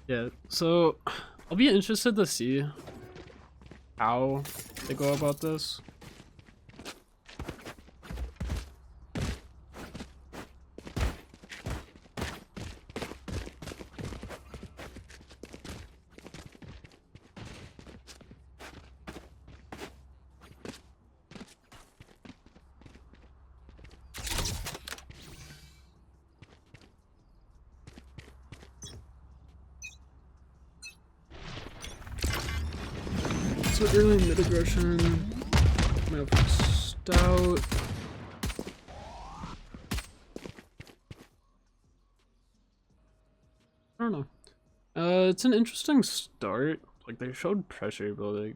Yeah, so I'll be interested to see how they go about this. So early mid aggression, map Stout. I don't know. It's an interesting start. Like they showed pressure, but they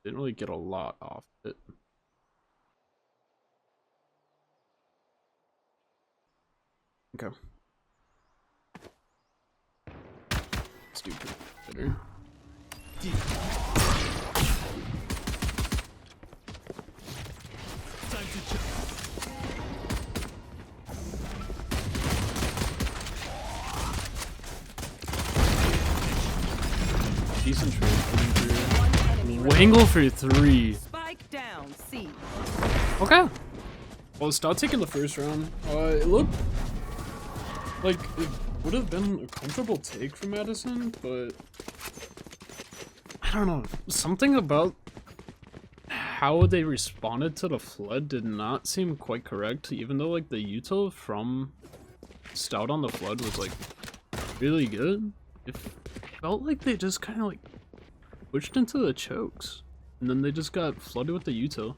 didn't really get a lot off it. Okay. Let's do better. Decent trade putting through. Wangle for 3. Spike down, C. Okay. Well, Stout taking the first round. It looked like it would have been a comfortable take for Madison, but I don't know. Something about how they responded to the flood did not seem quite correct, even though like the util from Stout on the flood was like really good. It felt like they just kind of like pushed into the chokes, and then they just got flooded with the util.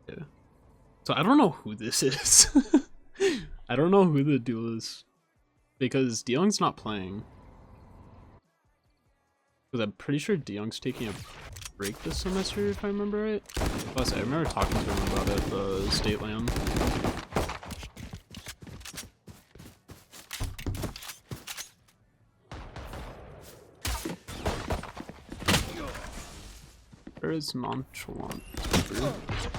Yeah. So I don't know who this is. I don't know who the duel is, because DeYoung's not playing. Because I'm pretty sure DeYoung's taking a break this semester, if I remember right. Plus, I remember talking to him about it at the state land. There is nonchalant. Last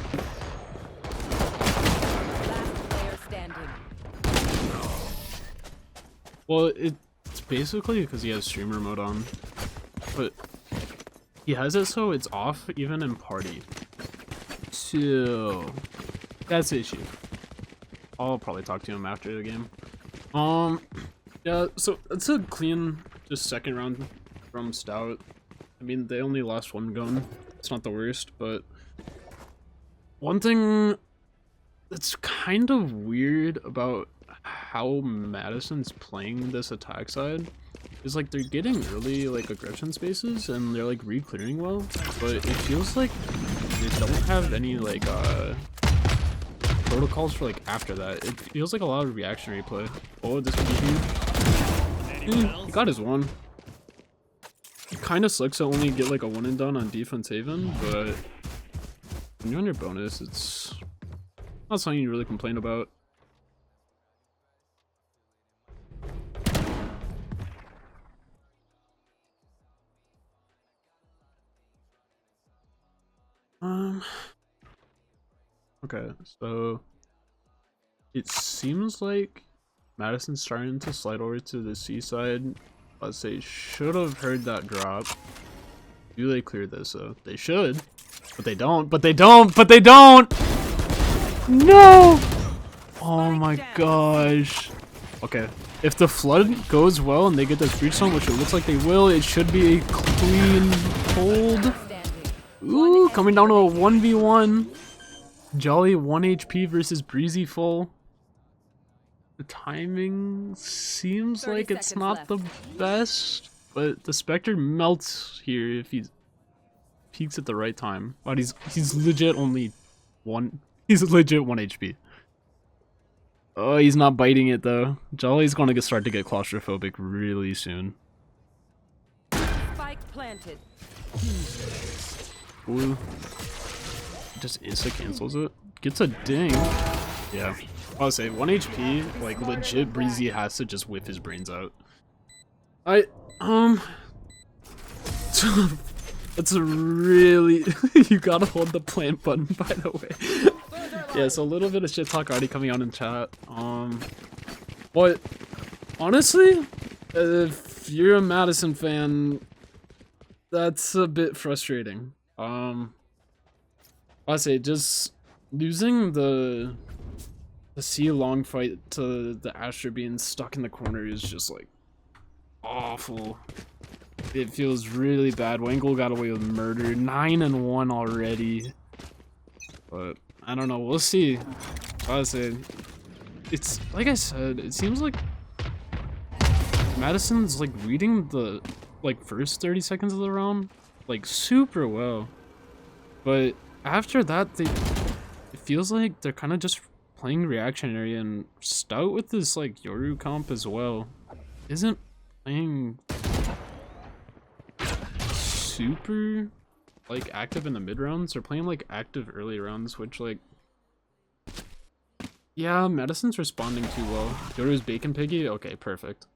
player standing. Well, it's basically because he has streamer mode on, but he has it so it's off even in party. So that's the issue. I'll probably talk to him after the game. Yeah, so it's a clean just second round from Stout. I mean, they only lost one gun. It's not the worst, but one thing that's kind of weird about how Madison's playing this attack side is like they're getting early like aggression spaces and they're like re-clearing well, but it feels like they don't have any like protocols for like after that. It feels like a lot of reactionary play. Oh, this could be huge. He got his one. It kind of sucks to only get like a one and done on defense haven, but when you're on your bonus, it's not something you really complain about. Okay, so it seems like Madison's starting to slide over to the seaside. Let's say should have heard that drop. Do they clear this though? They should, but they don't. But they don't. But they don't. No! Oh my gosh. Okay, if the flood goes well and they get this breach zone, which it looks like they will, it should be a clean hold. Ooh, coming down to a 1v1. Jolly 1 HP versus Breezy full. The timing seems like it's not the best, but the Spectre melts here if he peaks at the right time. But he's legit only one. He's legit 1 HP. Oh, he's not biting it though. Jolly's gonna start to get claustrophobic really soon. Spike planted. Ooh. Just insta cancels it. Gets a ding. Yeah. I would say 1 HP, like legit Breezy has to just whip his brains out. That's a really you gotta hold the plant button, by the way. Yeah, so a little bit of shit talk already coming out in chat. But honestly, if you're a Madison fan, that's a bit frustrating. I say just losing the C long fight to the Asher being stuck in the corner is just like awful. It feels really bad. Wangle got away with murder. 9-1 already. But I don't know. We'll see. Honestly, it's like I said. It seems like Madison's like reading the first 30 seconds of the round like super well, but after that it feels like they're kind of just playing reactionary, and Stout with this like Yoru comp as well isn't playing super like active in the mid rounds. They're playing like active early rounds, which like, yeah, Madison's responding too well. Yoru's Bacon Piggy, okay, perfect.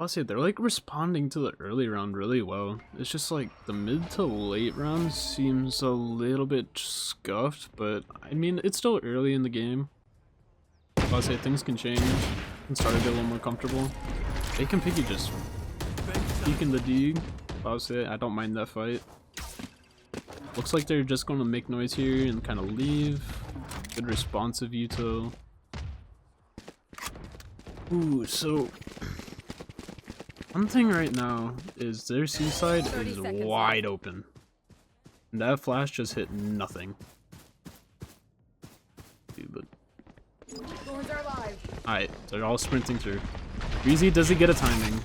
I'll say they're like responding to the early round really well. It's just like the mid to late round seems a little bit scuffed, but I mean it's still early in the game. I'll say things can change and start to get a little more comfortable. Bacon Piggy just peeking the D. I'll say I don't mind that fight. Looks like they're just gonna make noise here and kind of leave. Good responsive Uto. Ooh, so one thing right now is their seaside is wide open. And that flash just hit nothing. Dude, but alright, they're all sprinting through. Breezy, does he get a timing?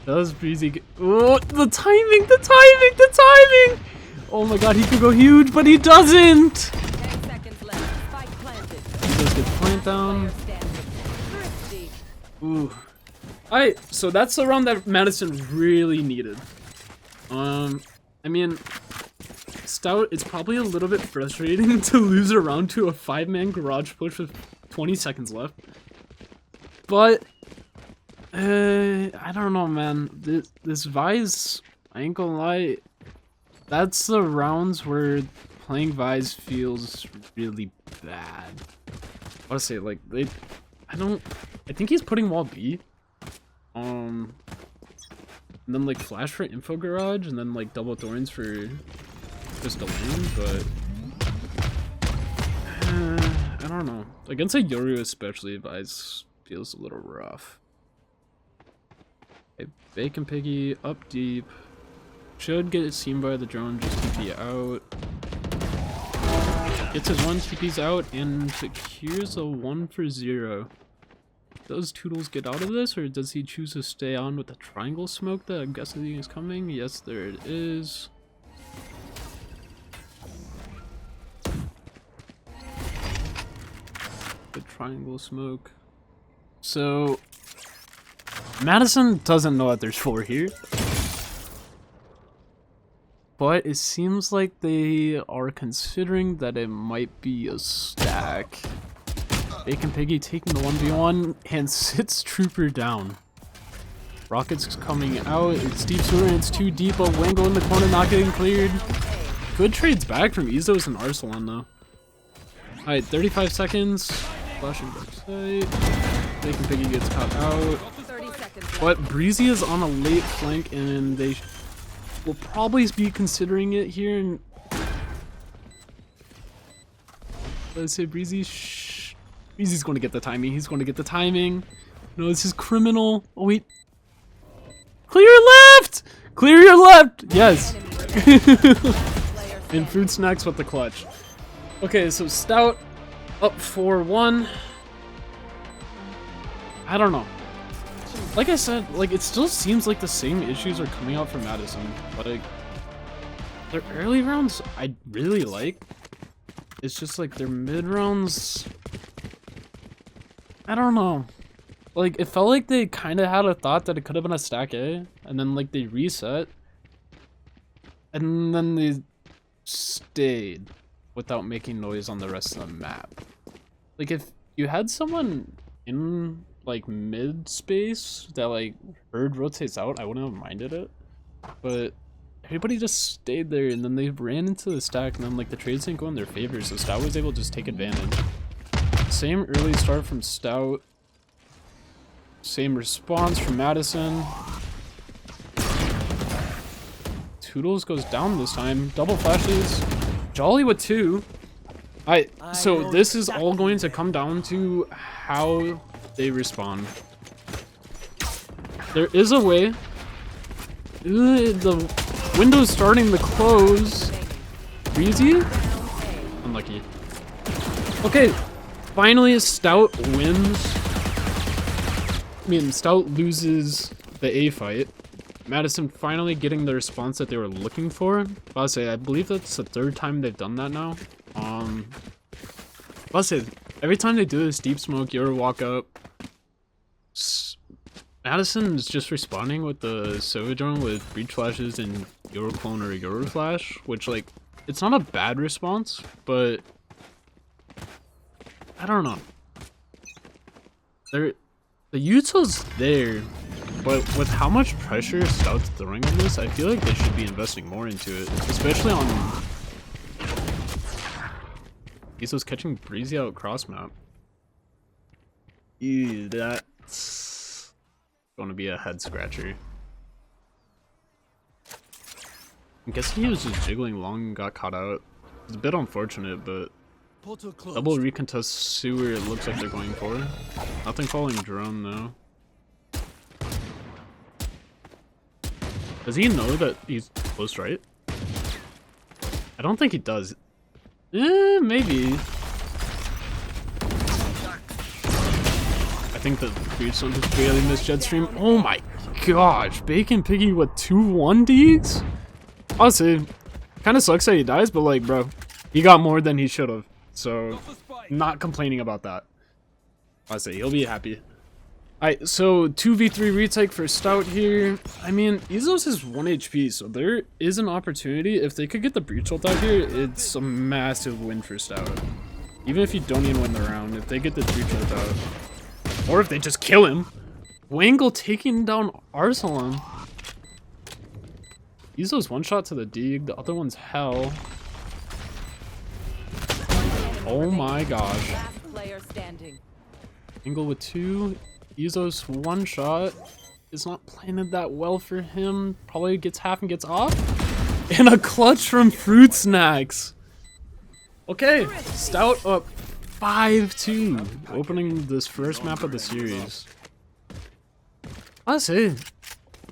Does Breezy get— oh, the timing, the timing, the timing! Oh my god, he could go huge, but he doesn't! 10 seconds left. Spike planted. He does get plant down. Ooh. Alright, so that's the round that Madison really needed. I mean, Stout, it's probably a little bit frustrating to lose a round to a 5-man garage push with 20 seconds left. But, I don't know, man. This Vise, I ain't gonna lie, that's the rounds where playing Vise feels really bad. I wanna say, like, I think he's putting wall B. And then like flash for info garage, and then like double thorns for just a lane, but I don't know. Against a Yoru especially, Vise feels a little rough. Okay, Bacon Piggy up deep. Should get seen by the drone, just TP out. Gets his 1, TP's out, and secures a 1-for-0. Does Toodles get out of this, or does he choose to stay on with the triangle smoke that I'm guessing is coming? Yes, there it is. The triangle smoke. So Madison doesn't know that there's 4 here, but it seems like they are considering that it might be a stack. Bacon Piggy taking the 1v1 and sits Trooper down. Rockets coming out. It's deep sewer and it's too deep. A Wango in the corner not getting cleared. Good trades back from Izos and Arsalan though. Alright, 35 seconds. Flashing back side. Bacon Piggy gets caught out. But Breezy is on a late flank and they will probably be considering it here. And let's say Breezy's going to get the timing. He's going to get the timing. No, this is criminal. Oh, wait. Clear left! Clear your left! Yes. And Fruit Snacks with the clutch. Okay, so Stout up 4-1. I don't know. Like I said, like it still seems like the same issues are coming out from Madison. Like, their early rounds I really like. It's just like their mid rounds, I don't know. Like, it felt like they kind of had a thought that it could have been a stack A, and then, like, they reset. And then they stayed without making noise on the rest of the map. Like, if you had someone in, like mid space that like Bird rotates out, I wouldn't have minded it. But everybody just stayed there, and then they ran into the stack, and then like the trades didn't go in their favor, so Stout was able to just take advantage. Same early start from Stout. Same response from Madison. Toodles goes down this time. Double flashes. Jolly with 2. So this is all going to come down to how they respond. There is a way. The window's starting to close. Breezy? Unlucky. Okay, finally Stout wins. I mean, Stout loses the A fight. Madison finally getting the response that they were looking for. I'll say, I believe that's the 3rd time they've done that now. I'll say, every time they do this deep smoke, Euro walk up, Madison is just responding with the Sova drone with breach flashes and Euro clone or Euro flash, which like, it's not a bad response, but I don't know. The util's there, but with how much pressure Stout's throwing on this, I feel like they should be investing more into it, especially on... Iso's catching Breezy out cross map. Ew, that's gonna be a head scratcher. I'm guessing he was just jiggling long and got caught out. It's a bit unfortunate, but double recontest sewer it looks like they're going for. Nothing falling drone though. Does he know that he's close right? I don't think he does. Maybe. I think the breach on just barely missed jet stream. Oh my gosh, Bacon Piggy with 2-1 Ds? Honestly, kind of sucks that he dies, but like, bro, he got more than he should have. So, not complaining about that. I'll say he'll be happy. Alright, so 2v3 retake for Stout here. I mean, Izos is 1 HP, so there is an opportunity. If they could get the breach ult out here, it's a massive win for Stout. Even if you don't even win the round, if they get the breach ult out. Or if they just kill him. Wangle taking down Arsalan. Izos 1 shot to the dig, the other one's hell. Oh my gosh. Angle with 2. Izos 1 shot is not playing it that well for him. Probably gets half and gets off. And a clutch from Fruit Snacks. Okay, Stout up 5-2. Opening this first map of the series. Honestly,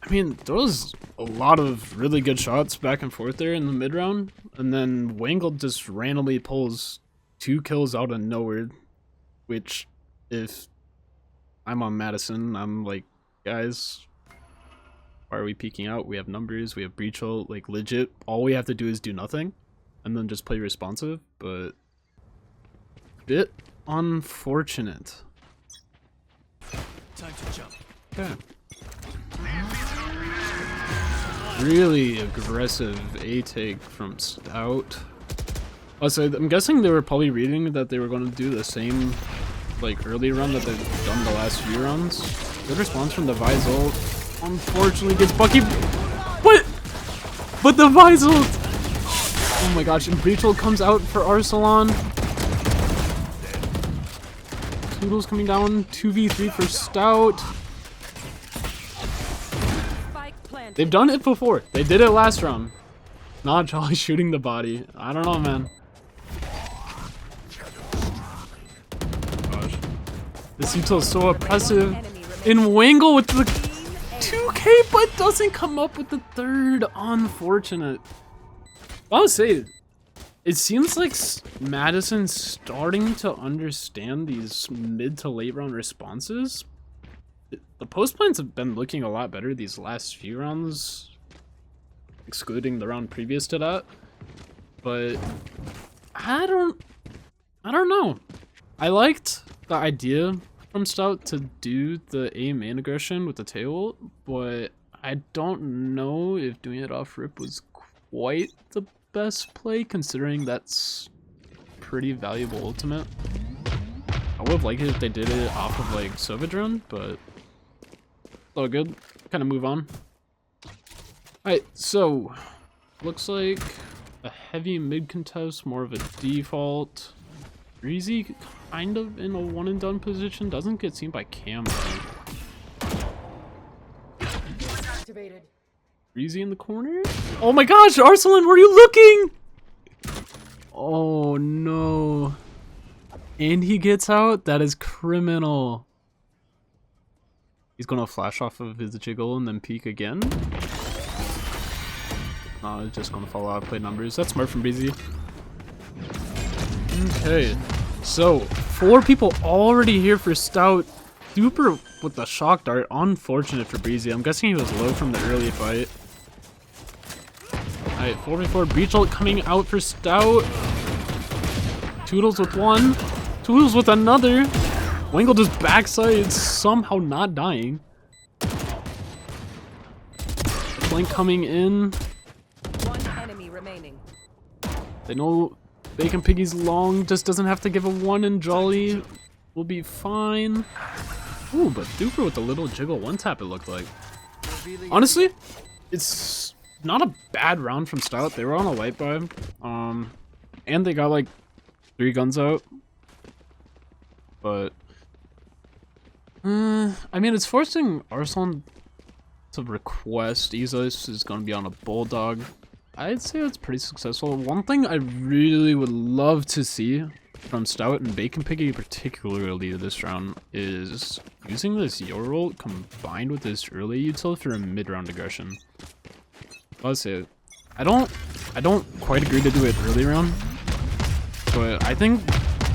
I mean, there was a lot of really good shots back and forth there in the mid round. And then Wangle just randomly pulls 2 kills out of nowhere. Which, if I'm on Madison, I'm like, guys, why are we peeking out? We have numbers, we have breach ult, like legit, all we have to do is do nothing and then just play responsive, but bit unfortunate. Time to jump. Okay. Really aggressive A take from Stout. Also, I'm guessing they were probably reading that they were going to do the same like early run that they've done the last few runs. Good response from the Vise ult. Unfortunately gets Bucky. What? But the Vise ult! Oh my gosh, and breach ult comes out for Arsalan. Toodles coming down. 2v3 for Stout. They've done it before. They did it last round. Not Jolly shooting the body. I don't know, man. This util is so oppressive. And Wangle with the 2k, but doesn't come up with the 3rd. Unfortunate. I would say, it seems like Madison's starting to understand these mid to late round responses. The post plans have been looking a lot better these last few rounds, excluding the round previous to that. But I don't know. I liked the idea from Stout to do the A main aggression with the tail ult, but I don't know if doing it off rip was quite the best play, considering that's pretty valuable ultimate. I would have liked it if they did it off of like Sovadrone, but all good. Kind of move on. Alright, so looks like a heavy mid contest, more of a default. Breezy kind of in a one and done position, doesn't get seen by Cam. Activated. Breezy in the corner. Oh my gosh, Arsalan, where are you looking? Oh no. And he gets out? That is criminal. He's gonna flash off of his jiggle and then peek again. No, it's just gonna fall out, play numbers. That's smart from Breezy. Okay, so 4 people already here for Stout. Super with the shock dart. Unfortunate for Breezy. I'm guessing he was low from the early fight. Alright, 4v4 Breach ult coming out for Stout. Toodles with 1. Toodles with another. Wangle just backside, somehow not dying. Blink coming in. One enemy remaining. They know Bacon Piggy's long, just doesn't have to give a 1, and Jolly will be fine. Ooh, but Duper with a little jiggle one tap, it looked like. Honestly, it's not a bad round from Stout. They were on a light buy. And they got like 3 guns out. But I mean, it's forcing Arsalan to request Isos is gonna be on a Bulldog. I'd say it's pretty successful. One thing I really would love to see from Stout and Bacon Piggy, particularly this round, is using this Your ult combined with this early util for a mid-round aggression. I'll say I don't quite agree to do it early round, but I think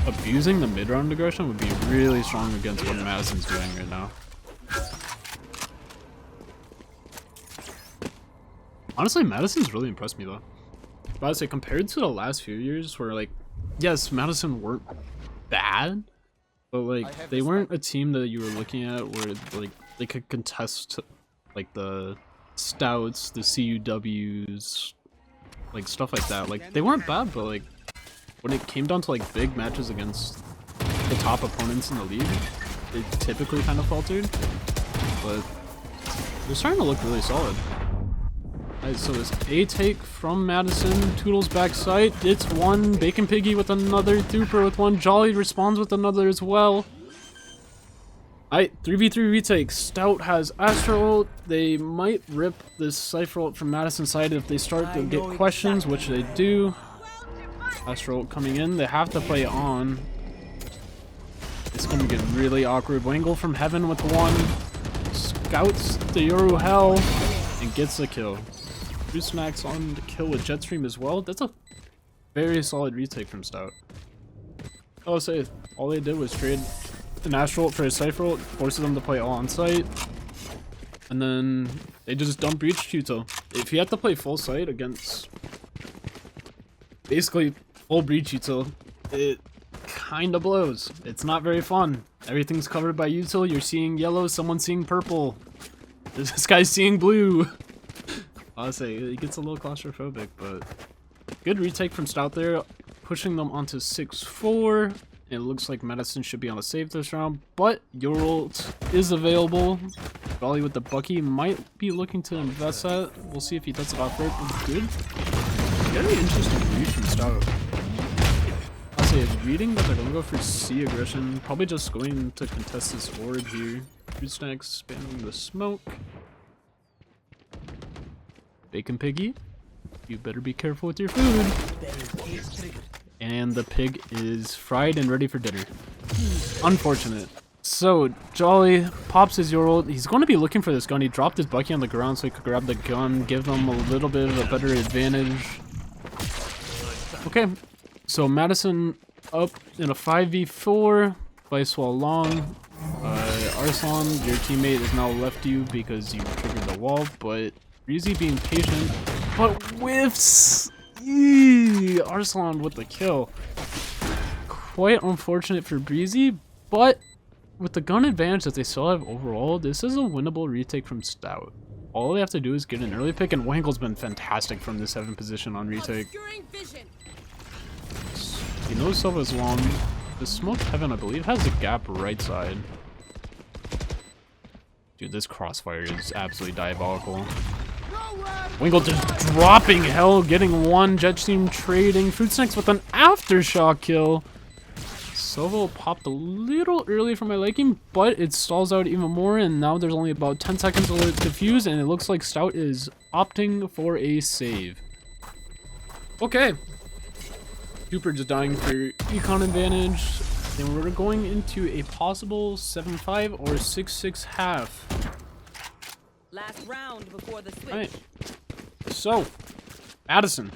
abusing the mid-round aggression would be really strong against what Madison's doing right now. Honestly, Madison's really impressed me though. But I'd say compared to the last few years where like, yes, Madison weren't bad, but like they weren't a team that you were looking at where like they could contest like the Stouts, the CUWs, like stuff like that. Like they weren't bad, but like when it came down to like big matches against the top opponents in the league, they typically kind of faltered. But they're starting to look really solid. Alright, so this A take from Madison, Toodles backside, it's 1, Bacon Piggy with another, Duper with 1, Jolly responds with another as well. Alright, 3v3 retake. Stout has Astro ult. They might rip this Cypher ult from Madison's side if they start to get questions, which they do. Astro ult coming in, they have to play on. It's gonna get really awkward. Wangle from Heaven with 1, scouts the Yoru Hell, and gets the kill. Snacks on the kill with Jetstream as well. That's a very solid retake from Stout. I'll say all they did was trade an Astro ult for a Cypher ult, forces them to play all on site, and then they just dump Breach util. If you have to play full site against basically full Breach util, it kind of blows. It's not very fun. Everything's covered by util. You're seeing yellow, someone's seeing purple. This guy's seeing blue. I'll say it gets a little claustrophobic, but good retake from Stout there, pushing them onto 6-4. It looks like Madison should be on a save this round, but your ult is available. Jolly with the Bucky might be looking to invest that. We'll see if he does it off right. Good. Very interesting read from Stout. I'll say it's reading that they're going to go for C aggression, probably just going to contest this orb here. Fruit Snacks spamming the smoke. Bacon Piggy, you better be careful with your food. And the pig is fried and ready for dinner. Unfortunate. So, Jolly pops his Your ult. He's going to be looking for this gun. He dropped his Bucky on the ground so he could grab the gun, give them a little bit of a better advantage. Okay, so Madison up in a 5v4. Vice while long. Arsalan, your teammate has now left you because you triggered the wall, but Breezy being patient, but whiffs! Eee, Arsalan with the kill. Quite unfortunate for Breezy, but with the gun advantage that they still have overall, this is a winnable retake from Stout. All they have to do is get an early pick, and Wangle's been fantastic from the 7th position on retake. He knows Silva's long. The smoke heaven, I believe, has a gap right side. Dude, this crossfire is absolutely diabolical. Wingle just dropping hell, getting one. Jetstream trading. Fruit Snacks with an aftershock kill. Sovo popped a little early for my liking, but it stalls out even more, and now there's only about 10 seconds to defuse, and it looks like Stout is opting for a save. Okay. Cooper just dying for econ advantage, and we're going into a possible 7-5 or 6-6 half. Last round before the switch. Alright. So, Madison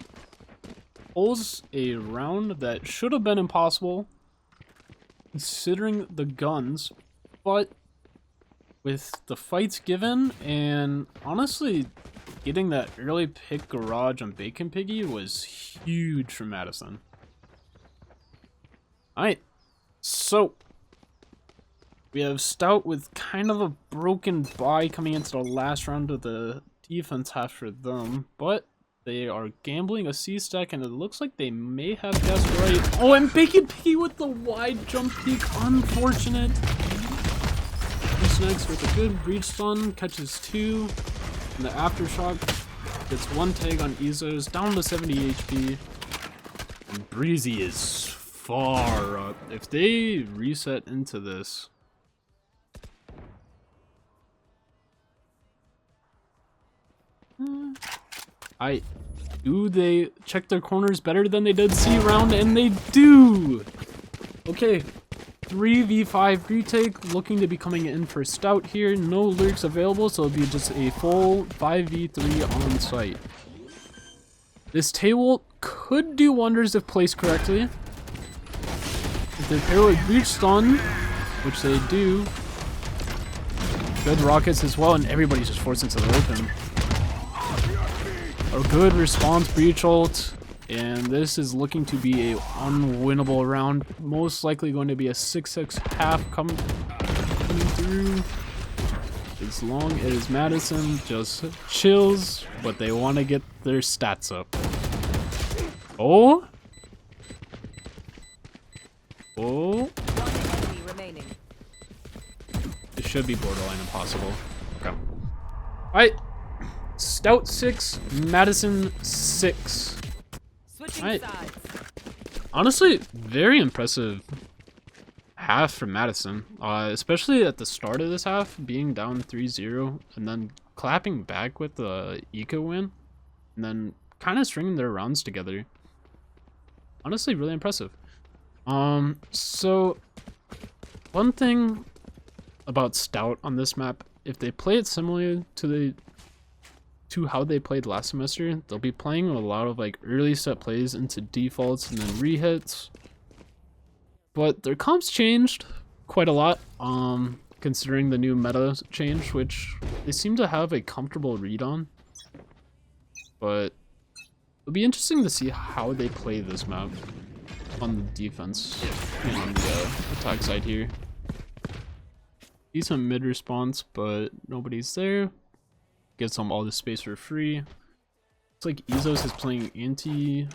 pulls a round that should have been impossible, considering the guns, but with the fights given, and honestly, getting that early pick garage on Bacon Piggy was huge for Madison. Alright, so we have Stout with kind of a broken bye coming into the last round of the defense half for them, but they are gambling a C-stack, and it looks like they may have guessed right. Oh, and Bacon Piggy with the wide jump peek. Unfortunate. Next with a good breach stun, catches 2. And the aftershock gets 1 tag on Izos, down to 70 HP. And Breezy is far up. If they reset into this... do they check their corners better than they did C round? And they do! Okay, 3v5 retake, looking to be coming in for Stout here. No lurks available, so it'll be just a full 5v3 on site. This table could do wonders if placed correctly. If they pair with breach stun, which they do, good rockets as well, and everybody's just forced into the open. A good response breach ult, and this is looking to be a unwinnable round. Most likely going to be a 6-6 half coming through. As long as Madison just chills, but they want to get their stats up. Oh! Oh! One enemy remaining. It should be borderline impossible. Okay. Alright. Stout 6, Madison 6. Switching Right. sides. Honestly, very impressive half for Madison. Especially at the start of this half, being down 3-0 and then clapping back with the eco win, and then kind of stringing their rounds together. Honestly, really impressive. So one thing about Stout on this map, if they play it similar to how they played last semester, they'll be playing a lot of like early set plays into defaults and then rehits. But their comps changed quite a lot, considering the new meta change, which they seem to have a comfortable read on. But it'll be interesting to see how they play this map on the defense and the attack side here. Decent mid response, but nobody's there. Gives them all the space for free. Looks like Izos is playing anti.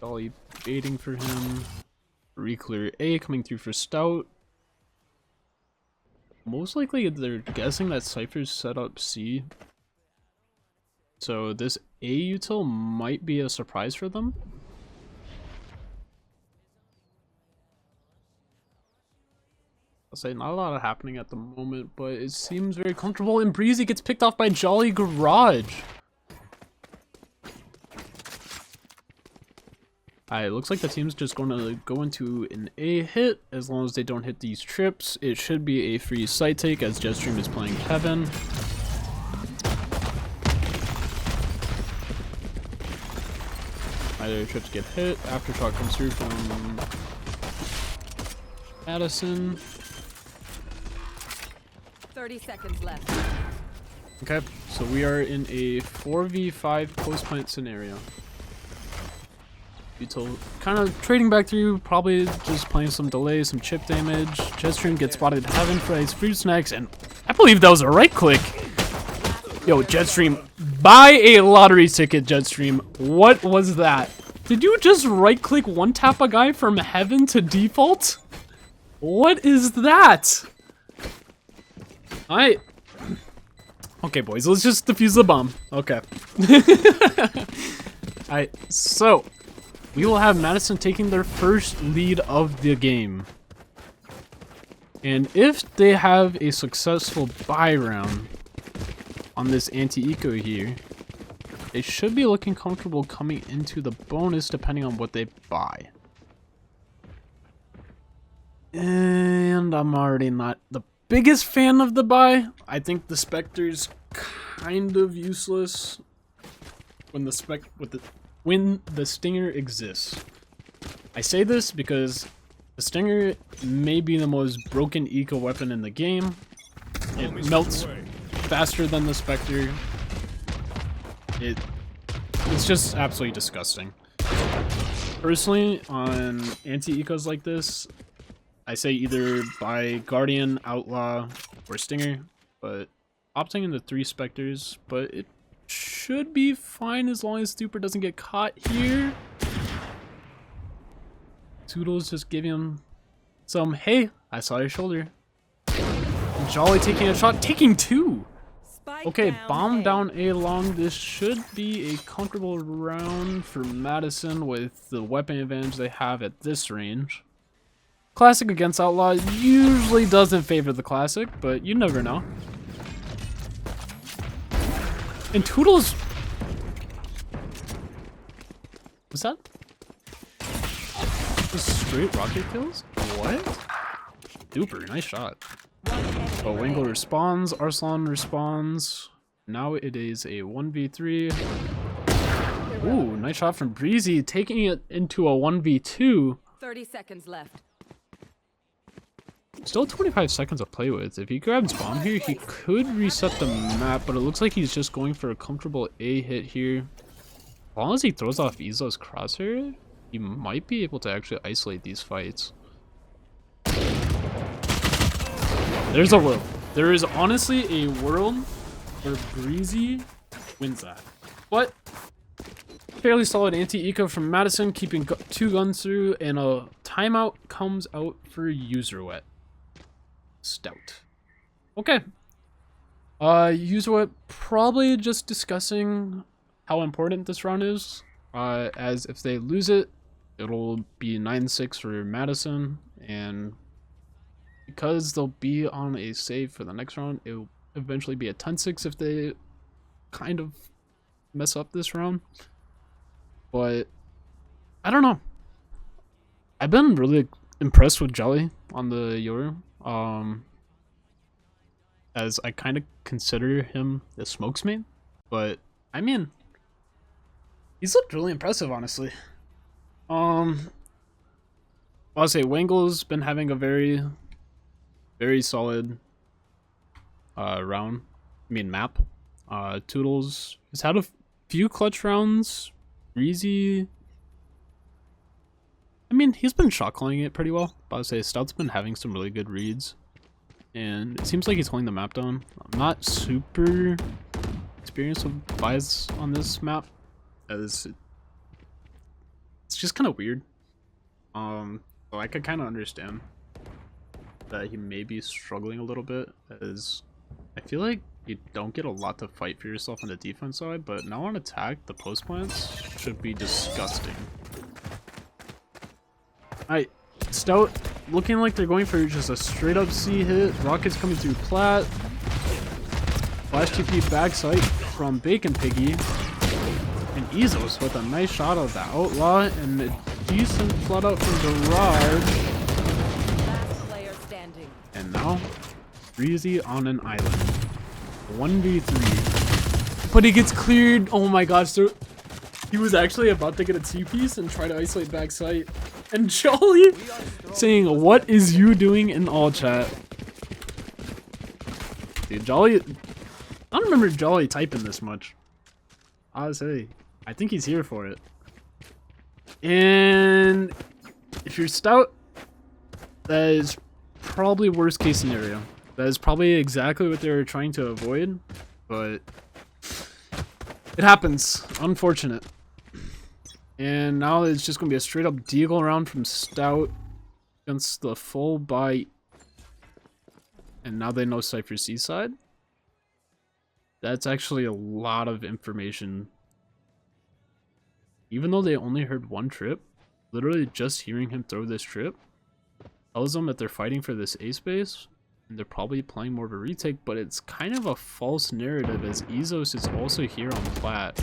Dolly baiting for him. Reclear A coming through for Stout. Most likely they're guessing that Cypher's set up C. So this A util might be a surprise for them. I'll say not a lot happening at the moment, but it seems very comfortable, and Breezy gets picked off by Jolly Garage. Alright, looks like the team's just going to go into an A hit. As long as they don't hit these trips, it should be a free site take as Jetstream is playing Heaven. Either trips get hit, aftershock comes through from Madison. 30 seconds left. Okay, so we are in a 4v5 post-plant scenario. Util kind of trading back through, probably just playing some delay, some chip damage. Jetstream gets spotted Heaven for his fruit snacks, and I believe that was a right click. Yo, Jetstream, buy a lottery ticket, Jetstream. What was that? Did you just right-click one-tap a guy from heaven to default? What is that? Okay, boys, let's just defuse the bomb. Okay. Alright, so we will have Madison taking their first lead of the game. And if they have a successful buy round on this anti-eco here, they should be looking comfortable coming into the bonus depending on what they buy. And I'm already not the biggest fan of the buy. I think the Spectre's kind of useless when the Stinger exists. I say this because the Stinger may be the most broken eco weapon in the game. It melts faster than the Spectre. It's just absolutely disgusting. Personally, on anti-ecos like this, I say either buy Guardian, Outlaw, or Stinger, but opting into 3 Spectres, but it should be fine as long as Stuper doesn't get caught here. Toodles just giving him some, hey, I saw your shoulder. Jolly taking a shot, taking 2! Okay, bomb down A long. This should be a comfortable round for Madison with the weapon advantage they have at this range. Classic against Outlaw usually doesn't favor the Classic, but you never know. And Toodles... What's that? Just straight rocket kills? What? Super, nice shot. Oh, Wangle responds, Arslan responds. Now it is a 1v3. Ooh, nice shot from Breezy, taking it into a 1v2. 30 seconds left. Still 25 seconds to play with. If he grabs bomb here, he could reset the map, but it looks like he's just going for a comfortable A hit here. As long as he throws off Isla's crosshair, he might be able to actually isolate these fights. There's a world. There is honestly a world where Breezy wins that. But fairly solid anti-eco from Madison, keeping 2 guns through, and a timeout comes out for Userwet. Stout. Okay. Userwet probably just discussing how important this round is. As if they lose it, it'll be 9-6 for Madison, and because they'll be on a save for the next round, it'll eventually be a 10-6 if they kind of mess up this round. But I don't know. I've been really impressed with Jelly on the Yoru. As I kind of consider him the smokesman, but I mean, he's looked really impressive, honestly. I'll say Wangle's been having a very solid map. Toodles has had a few clutch rounds. Breezy, I mean, he's been shot calling it pretty well. But I'll say Stout's been having some really good reads, and it seems like he's holding the map down. I'm not super experienced with buys on this map, as it's just kind of weird. So I could kind of understand that he may be struggling a little bit, as I feel like you don't get a lot to fight for yourself on the defense side, but now on attack, the post plants should be disgusting. Alright, Stout looking like they're going for just a straight up C hit. Rockets coming through plat. Flash TP backside from Bacon Piggy. And Ezos with a nice shot of the Outlaw and a decent flood out from Garage. And now, Breezy on an island. 1v3. But he gets cleared. Oh my gosh, so he was actually about to get a T-piece and try to isolate backside. And Jolly saying, "What is you doing?" in all chat. Dude, Jolly, I don't remember Jolly typing this much. Honestly, I think he's here for it. And if you're Stout, that is probably worst case scenario. That is probably exactly what they were trying to avoid, but it happens. Unfortunate. And now it's just going to be a straight up deagle round from Stout against the full bite. And now they know Cypher Seaside. That's actually a lot of information. Even though they only heard one trip, literally just hearing him throw this trip tells them that they're fighting for this A space. And they're probably playing more of a retake, but it's kind of a false narrative as Ezos is also here on plat.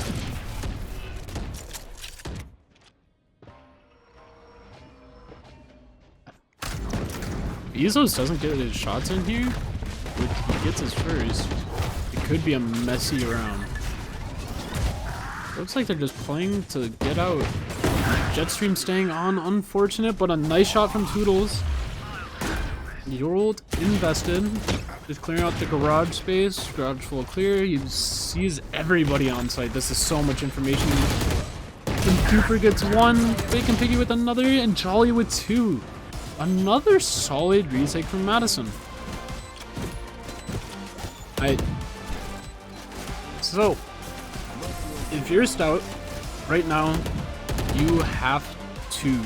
Ezos doesn't get his shots in here, which he gets his first. It could be a messy round. Looks like they're just playing to get out. Jetstream staying on, unfortunate, but a nice shot from Toodles. Yorld invested, just clearing out the garage space. Garage full clear. He sees everybody on site. This is so much information. And Duper gets one, Bacon Piggy with another, and Jolly with two. Another solid retake from Madison. So, if you're Stout, right now, you have to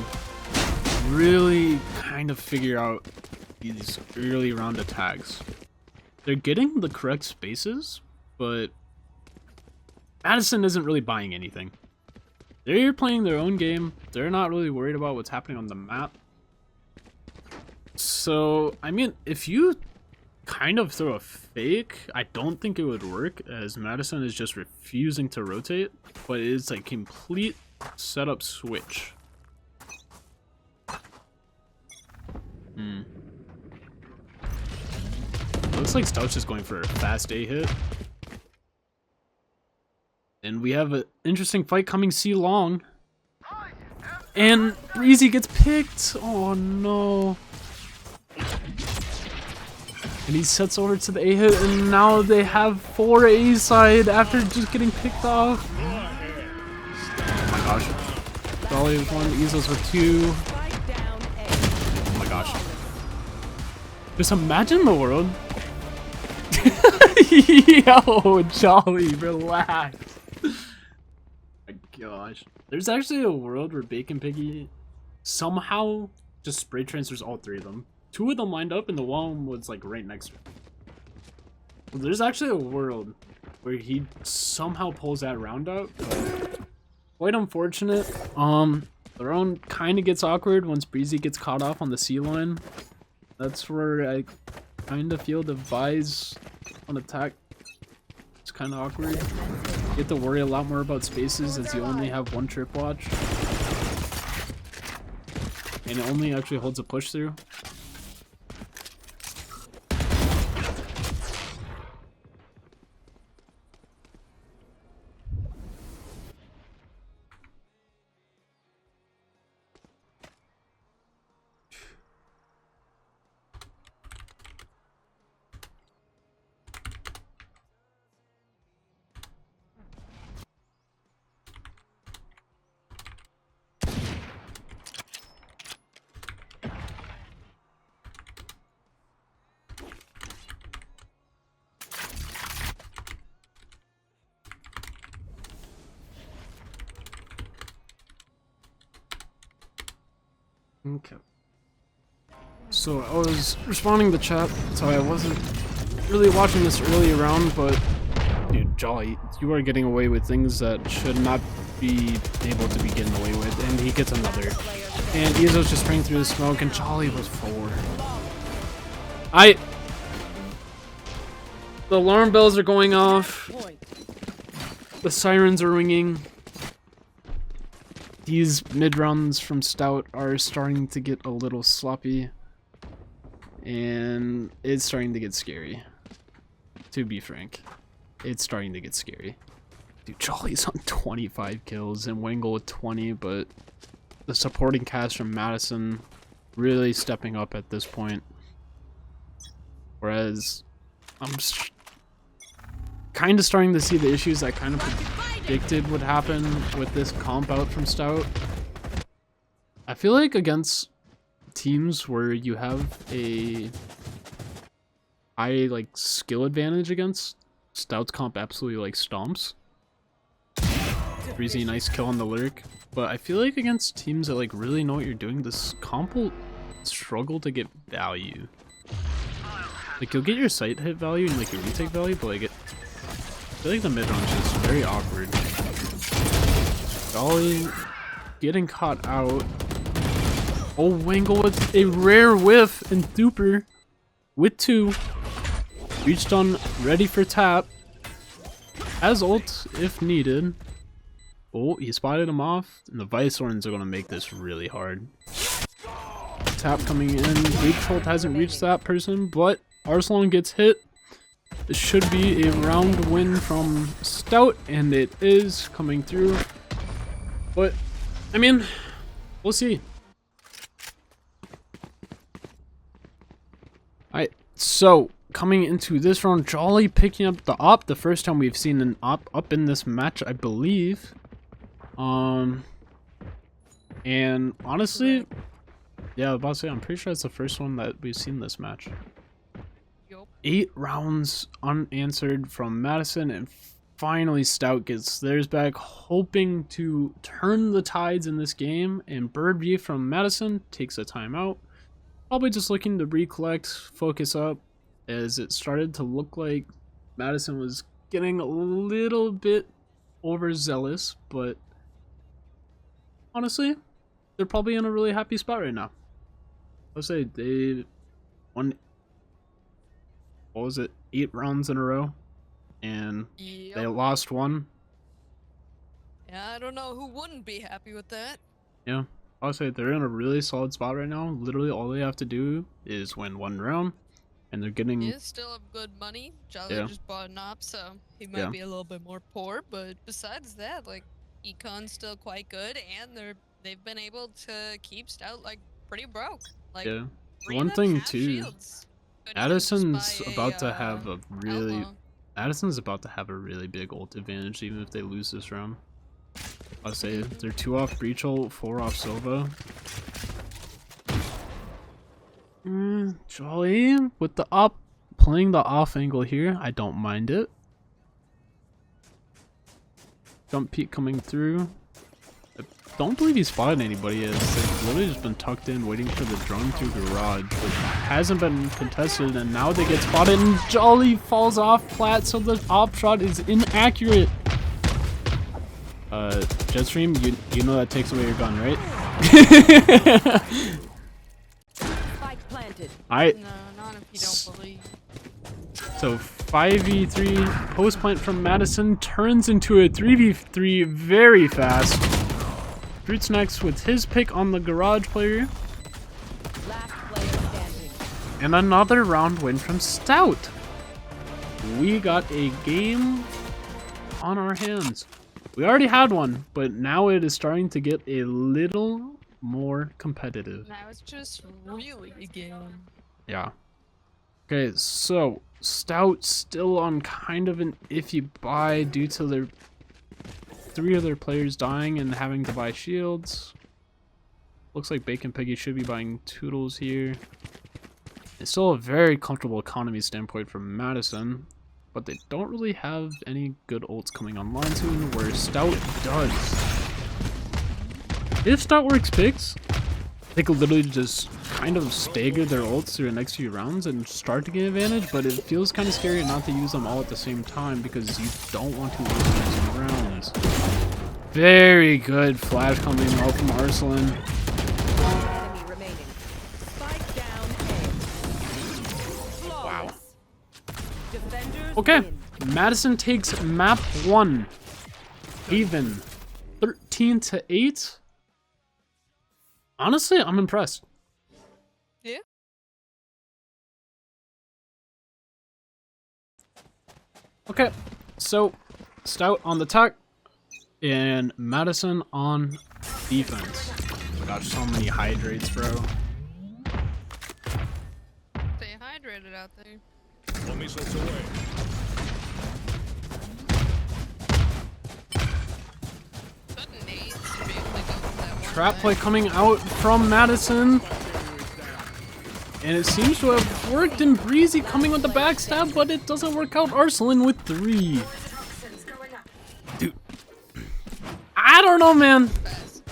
really kind of figure out these early round attacks. They're getting the correct spaces, but Madison isn't really buying anything. They're playing their own game. They're not really worried about what's happening on the map. So, I mean, if you kind of throw a fake, I don't think it would work, as Madison is just refusing to rotate, but it's a complete setup switch. Looks like Stout's just going for a fast A hit. And we have an interesting fight coming C long. And Breezy gets picked! Oh no. And he sets over to the A hit, and now they have 4 A side after just getting picked off. Oh my gosh. Dolly with 1, Ezos with 2. Oh my gosh. Just imagine the world. Yo, Jolly, relax. Oh my gosh. There's actually a world where Bacon Piggy somehow just spray transfers all 3 of them. 2 of them lined up and the one was like right next to him. Well, there's actually a world where he somehow pulls that round out. Quite unfortunate. The round kind of gets awkward once Breezy gets caught off on the C line. That's where I kind of feel the Vi's on attack. It's kind of awkward. You have to worry a lot more about spaces as you only have 1 trip watch. And it only actually holds a push through. Okay. So I was responding to chat, so I wasn't really watching this early around, but dude, Jolly, you are getting away with things that should not be able to be getting away with, and he gets another. And Ezo's just spraying through the smoke, and Jolly was forward. The alarm bells are going off. The sirens are ringing. These mid-rounds from Stout are starting to get a little sloppy. And it's starting to get scary. To be frank. It's starting to get scary. Dude, Jolly's on 25 kills and Wingle with 20, but the supporting cast from Madison really stepping up at this point. Whereas I'm kind of starting to see the issues I kind of predicted would happen with this comp out from Stout. I feel like against teams where you have a high like skill advantage against, Stout's comp absolutely like stomps. Breezy, nice kill on the lurk. But I feel like against teams that like really know what you're doing, this comp will struggle to get value. Like you'll get your sight hit value and like your retake value, but like I feel like the mid range is very awkward. Dolly getting caught out. Oh, Wangle with a rare whiff, and Duper with 2. Reached on, ready for tap. Has ult if needed. Oh, he spotted him off, and the Viceorns are going to make this really hard. Tap coming in. Breach ult hasn't reached that person, but Arsalan gets hit. This should be a round win from Stout, and it is coming through. But, I mean, we'll see. Alright, so coming into this round, Jolly picking up the op, the first time we've seen an op up in this match, I believe. And honestly, yeah, I was about to say, I'm pretty sure it's the first one that we've seen this match. 8 rounds unanswered from Madison, and finally Stout gets theirs back, hoping to turn the tides in this game. And Bird View from Madison takes a timeout. Probably just looking to recollect, focus up, as it started to look like Madison was getting a little bit overzealous, but honestly, they're probably in a really happy spot right now. Let's say they won, what was it, 8 rounds in a row, and they lost 1. Yeah, I don't know who wouldn't be happy with that. Yeah. I'll say they're in a really solid spot right now. Literally all they have to do is win 1 round, and they're getting... He still have good money. Jolly just bought an op, so he might be a little bit more poor. But besides that, like, Econ's still quite good, and they've been able to keep Stout like pretty broke. Like, one thing too, Madison's about to have a really big ult advantage even if they lose this round. I'll say they're 2 off Breach ult, 4 off Silva. Jolly with the op, playing the off angle here. I don't mind it. Jump peek coming through. I don't believe he spotted anybody yet. They've literally just been tucked in waiting for the drone through garage, which hasn't been contested, and now they get spotted and Jolly falls off flat, so the op shot is inaccurate. Jetstream, you know that takes away your gun, right? Spike planted. Alright. No, not if you don't believe. So 5v3 post plant from Madison turns into a 3v3 very fast. Fruits next with his pick on the garage player. Last player standing. And another round win from Stout. We got a game on our hands. We already had one, but now it is starting to get a little more competitive. Now it's just really a game. Yeah. Okay, so Stout still on kind of an iffy buy due to their 3 of their players dying and having to buy shields. Looks like Bacon Piggy should be buying Toodles here. It's still a very comfortable economy standpoint from Madison, but they don't really have any good ults coming online soon, where Stout does. If Stout works picks, they could literally just kind of stagger their ults through the next few rounds and start to gain advantage, but it feels kind of scary not to use them all at the same time because you don't want to lose the next few rounds. Very good flash coming out from Arsalan. Enemy remaining. Spike down A. Wow. Defenders Okay, win. Madison takes map 1. Haven. 13-8. Honestly, I'm impressed. Yeah. Okay, so Stout on the attack and Madison on defense. Gosh, so many hydrates, bro. Stay hydrated out there. Missiles away. Couldn't need to be able to go for that one Trap thing. play coming out from Madison. And it seems to have worked, and Breezy coming with the backstab, but it doesn't work out. Arsalan with 3. Dude. I don't know, man. Fast.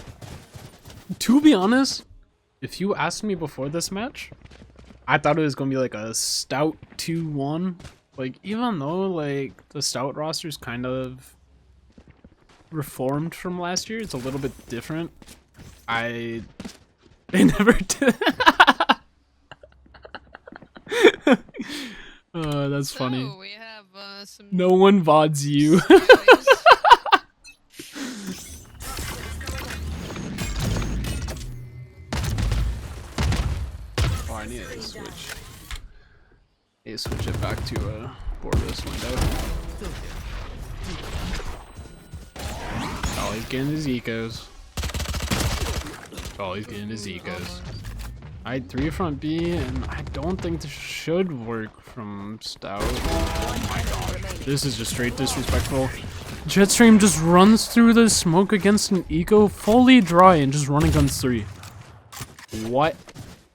To be honest, if you asked me before this match, I thought it was gonna be like a Stout 2-1. Like, even though like the Stout roster's kind of reformed from last year, it's a little bit different. They never did. That's funny. We have some. No one VODs you. Oh, I need to switch. I need to switch it back to borderless window. Oh, he's getting his ecos. Oh, he's getting his ecos. I had 3 front B, and I don't think this should work from Stout. Oh my gosh. This is just straight disrespectful. Jetstream just runs through the smoke against an eco, fully dry, and just running guns 3. What?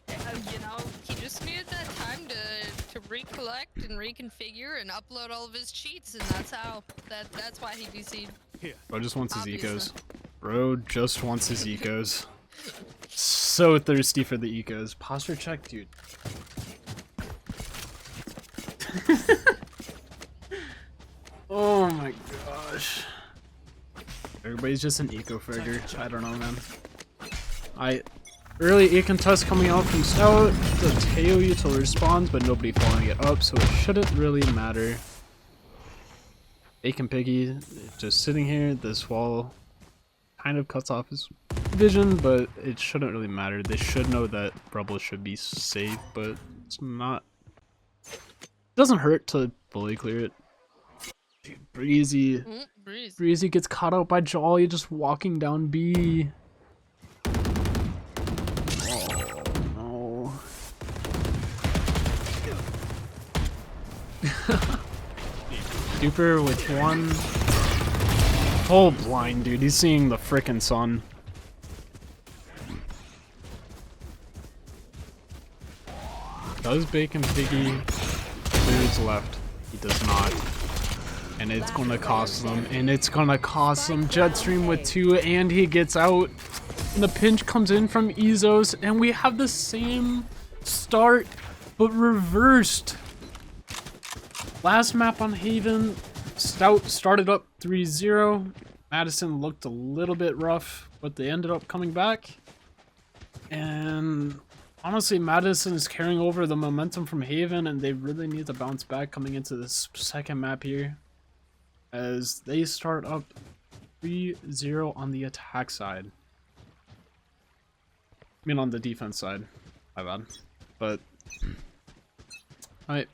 You know, he just needed that time to recollect and reconfigure and upload all of his cheats, and that's why he DC'd. Bro just wants his Obviously. ecos. Bro just wants his ecos. So thirsty for the ecos. Posture check, dude. Oh my gosh. Everybody's just an eco frigger. I don't know, man. Early Econ test coming out from Stout. The Teo util responds, but nobody following it up, so it shouldn't really matter. Econ Piggy just sitting here. This wall kind of cuts off his vision, but it shouldn't really matter. They should know that Rubble should be safe, but it's not. It doesn't hurt to fully clear it. Dude, Breezy. Breezy gets caught out by Jolly just walking down B. Oh no. Duper with 1. Full blind, dude. He's seeing the frickin' sun. Does Bacon Piggy clears left? He does not. And it's gonna cost them. And it's gonna cost them. Jetstream with 2, and he gets out. And the pinch comes in from Ezos, and we have the same start, but reversed. Last map on Haven, Stout started up 3-0. Madison looked a little bit rough, but they ended up coming back. And honestly, Madison is carrying over the momentum from Haven, and they really need to bounce back coming into this second map here, as they start up 3-0 on the attack side. I mean, on the defense side. My bad. But, alright.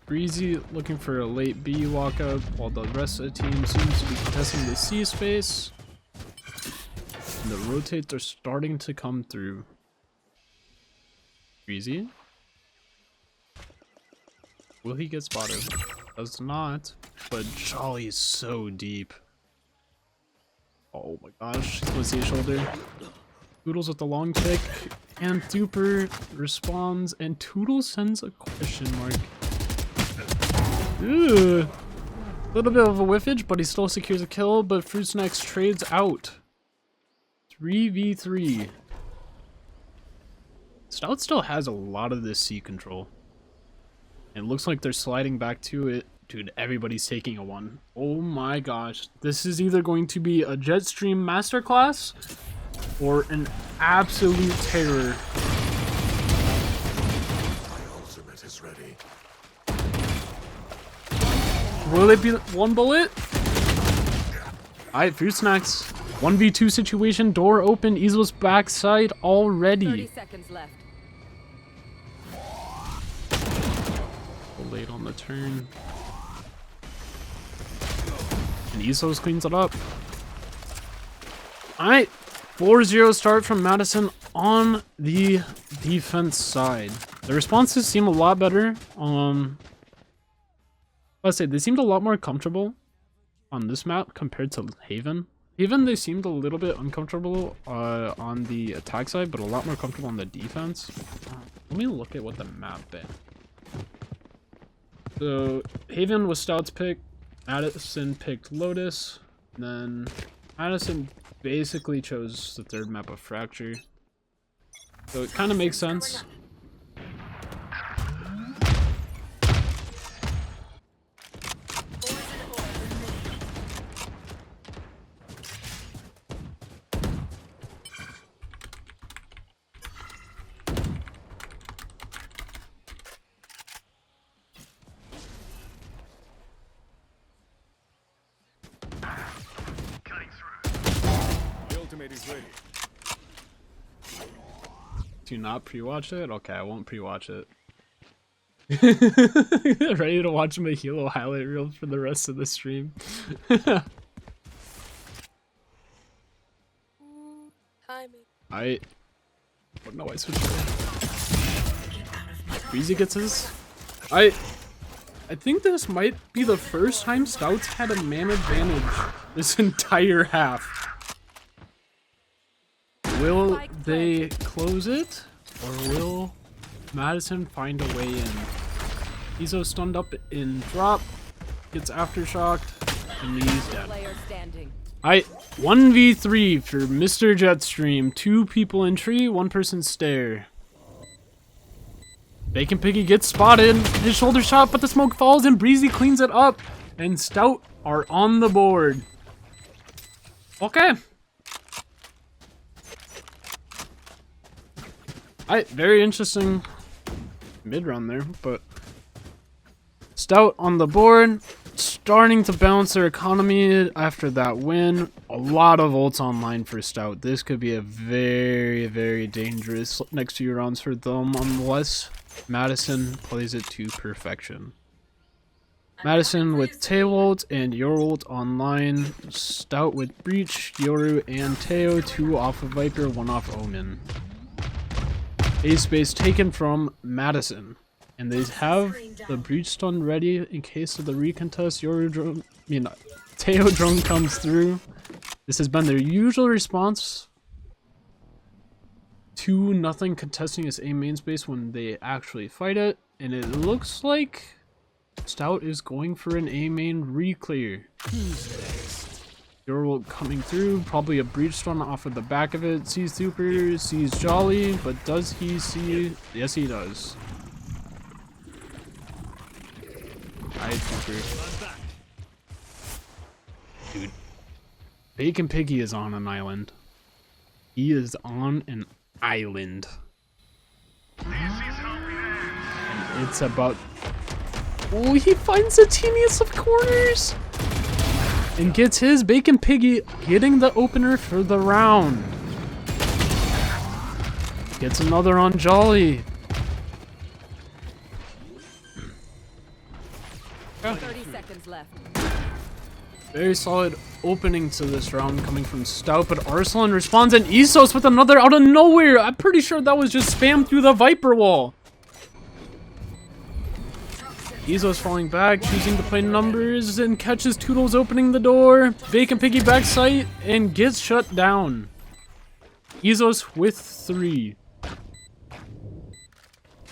Breezy looking for a late B walkout, while the rest of the team seems to be contesting the C space. And the rotates are starting to come through. Breezy. Will he get spotted? Does not. But Jolly is so deep. Oh my gosh. Let's see his shoulder. Toodles with the long pick. And Duper responds. And Toodles sends a question mark. Ooh. A little bit of a whiffage, but he still secures a kill. But Fruit Snacks trades out. 3v3. Stout still has a lot of this C control. It looks like they're sliding back to it. Dude, everybody's taking a 1. Oh my gosh. This is either going to be a Jetstream masterclass or an absolute terror. My ultimate is ready. Will it be 1 bullet? Alright, Fruit Snacks. 1v2 situation, door open, Easel's backside already. 30 seconds left. Late on the turn. And Esos cleans it up. Alright. 4-0 start from Madison on the defense side. The responses seem a lot better. Let's say they seemed a lot more comfortable on this map compared to Haven. Haven, they seemed a little bit uncomfortable on the attack side, but a lot more comfortable on the defense. Let me look at what the map is. So Haven was Stout's pick, Madison picked Lotus, and then Madison basically chose the third map of Fracture. So it kind of makes sense. Do you not pre-watch it? Okay, I won't pre-watch it. Ready to watch my Halo highlight reel for the rest of the stream. Timing. Oh no, I switched it. Breezy gets his. I think this might be the first time Stouts had a man advantage this entire half. Will they close it, or will Madison find a way in? Izo stunned up in drop, gets aftershocked, and he's dead. 1v3 for Mr. Jetstream. 2 people in tree, 1 person stair. Bacon Piggy gets spotted, his shoulder shot, but the smoke falls and Breezy cleans it up. And Stout are on the board. Okay. Very interesting mid-round there, but Stout on the board, starting to balance their economy after that win. A lot of ults online for Stout. This could be a very, very dangerous next few rounds for them unless Madison plays it to perfection. Madison with tail ult and your ult online. Stout with Breach, Yoru, and Teo, 2 off of Viper, 1 off Omen. Ace base taken from Madison, and they have the Breach stun ready in case of the recontest. Yoru drone, Teo drone comes through. This has been their usual response to nothing contesting his A main space when they actually fight it, and it looks like Stout is going for an A main reclear. Yoru coming through, probably a Breach stun off of the back of it. Sees Super, sees Jolly, but does he see? Yes, he does. Alright, Super. Dude, Bacon Piggy is on an island. He is on an island. And it's about... Oh, he finds the teeniest of corners! And gets his. Bacon Piggy getting the opener for the round. Gets another on Jolly. 30 seconds left. Very solid opening to this round coming from Stout, but Arslan responds and Isos with another out of nowhere. I'm pretty sure that was just spammed through the Viper wall. Izo's falling back, choosing to play numbers, and catches Toodles opening the door. Bacon Piggy back sight and gets shut down. Izo's with 3.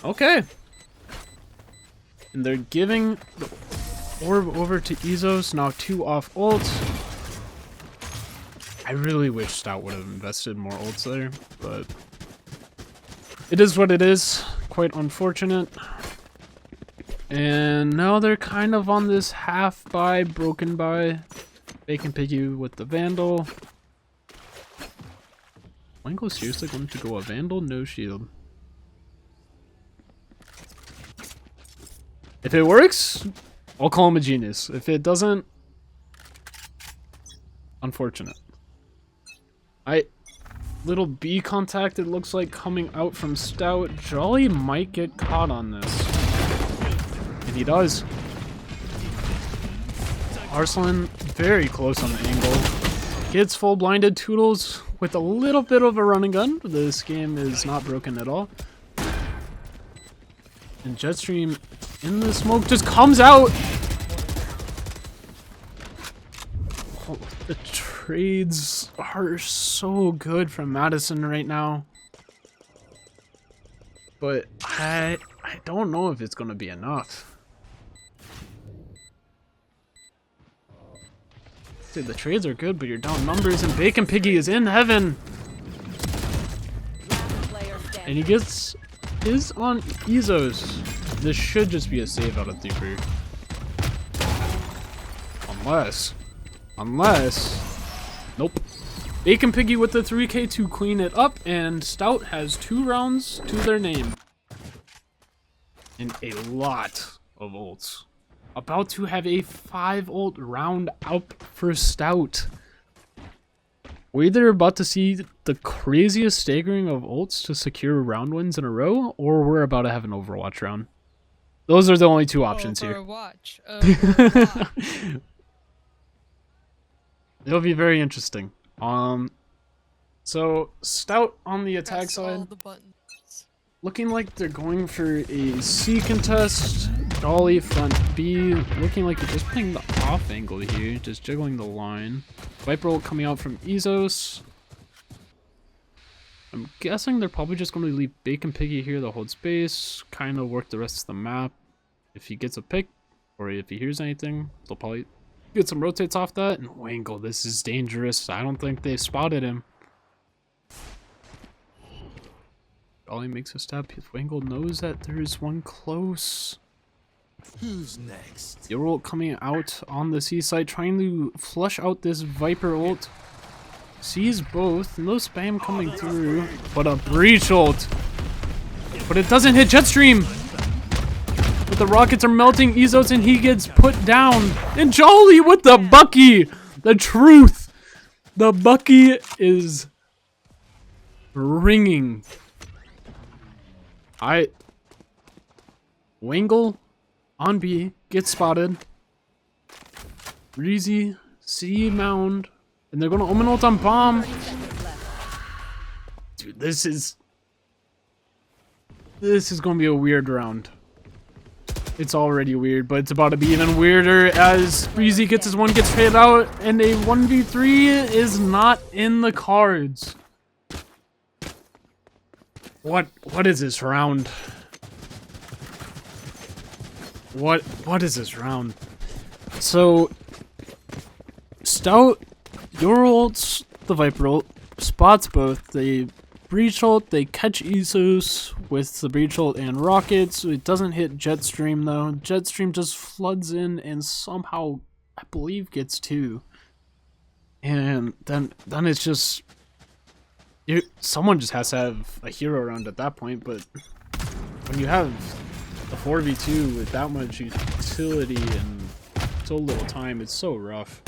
Okay. And they're giving the orb over to Izos, now 2 off ult. I really wish Stout would have invested more ults there, but it is what it is. Quite unfortunate. And now they're kind of on this half buy, broken buy. Bacon Piggy with the Vandal. Wango seriously going to go a Vandal? No shield. If it works, I'll call him a genius. If it doesn't, unfortunate. Little B contact it looks like coming out from Stout. Jolly might get caught on this. And he does. Arslan very close on the angle. Gets full blinded. Toodles with a little bit of a running gun. This game is not broken at all. And Jetstream in the smoke just comes out. Oh, the trades are so good from Madison right now. But I don't know if it's going to be enough. Dude, the trades are good, but you're down numbers, and Bacon Piggy is in heaven. And he gets his on Ezos. This should just be a save out of Thooper. Unless, nope. Bacon Piggy with the 3K to clean it up, and Stout has 2 rounds to their name. And a lot of ults. About to have a 5 ult round up for Stout. We're either about to see the craziest staggering of ults to secure round wins in a row, or we're about to have an Overwatch round. Those are the only 2 options here. Overwatch. It'll be very interesting. So Stout on the attack Press all side, the buttons. looking like they're going for a C contest. Dolly front B, looking like they're just playing the off angle here, just jiggling the line. Viper ult coming out from Ezos. I'm guessing they're probably just going to leave Bacon Piggy here to hold space, kind of work the rest of the map. If he gets a pick, or if he hears anything, they'll probably get some rotates off that. And Wangle, this is dangerous. I don't think they've spotted him. Dolly makes a step. Wangle knows that there's one close. Who's next? Your ult coming out on the C side, trying to flush out this Viper ult. Sees both, no spam coming through, but a breach ult. But it doesn't hit Jetstream. But the rockets are melting Ezos, and he gets put down. And Jolly with the Bucky. The truth. The Bucky is ringing. Wangle on B, gets spotted. Reezy, C mound, and they're gonna Omen ult on bomb. Dude, this is gonna be a weird round. It's already weird, but it's about to be even weirder as Reezy gets his one, gets traded out, and a 1v3 is not in the cards. What is this round? What is this round? So Stout, your ults, the Viper ult, spots both. They breach ult, they catch Ezos with the breach ult and rockets. It doesn't hit Jetstream though. Jetstream just floods in and somehow, I believe, gets 2. And then it's just someone just has to have a hero round at that point. But when you have a 4v2 with that much utility and so little time, it's so rough.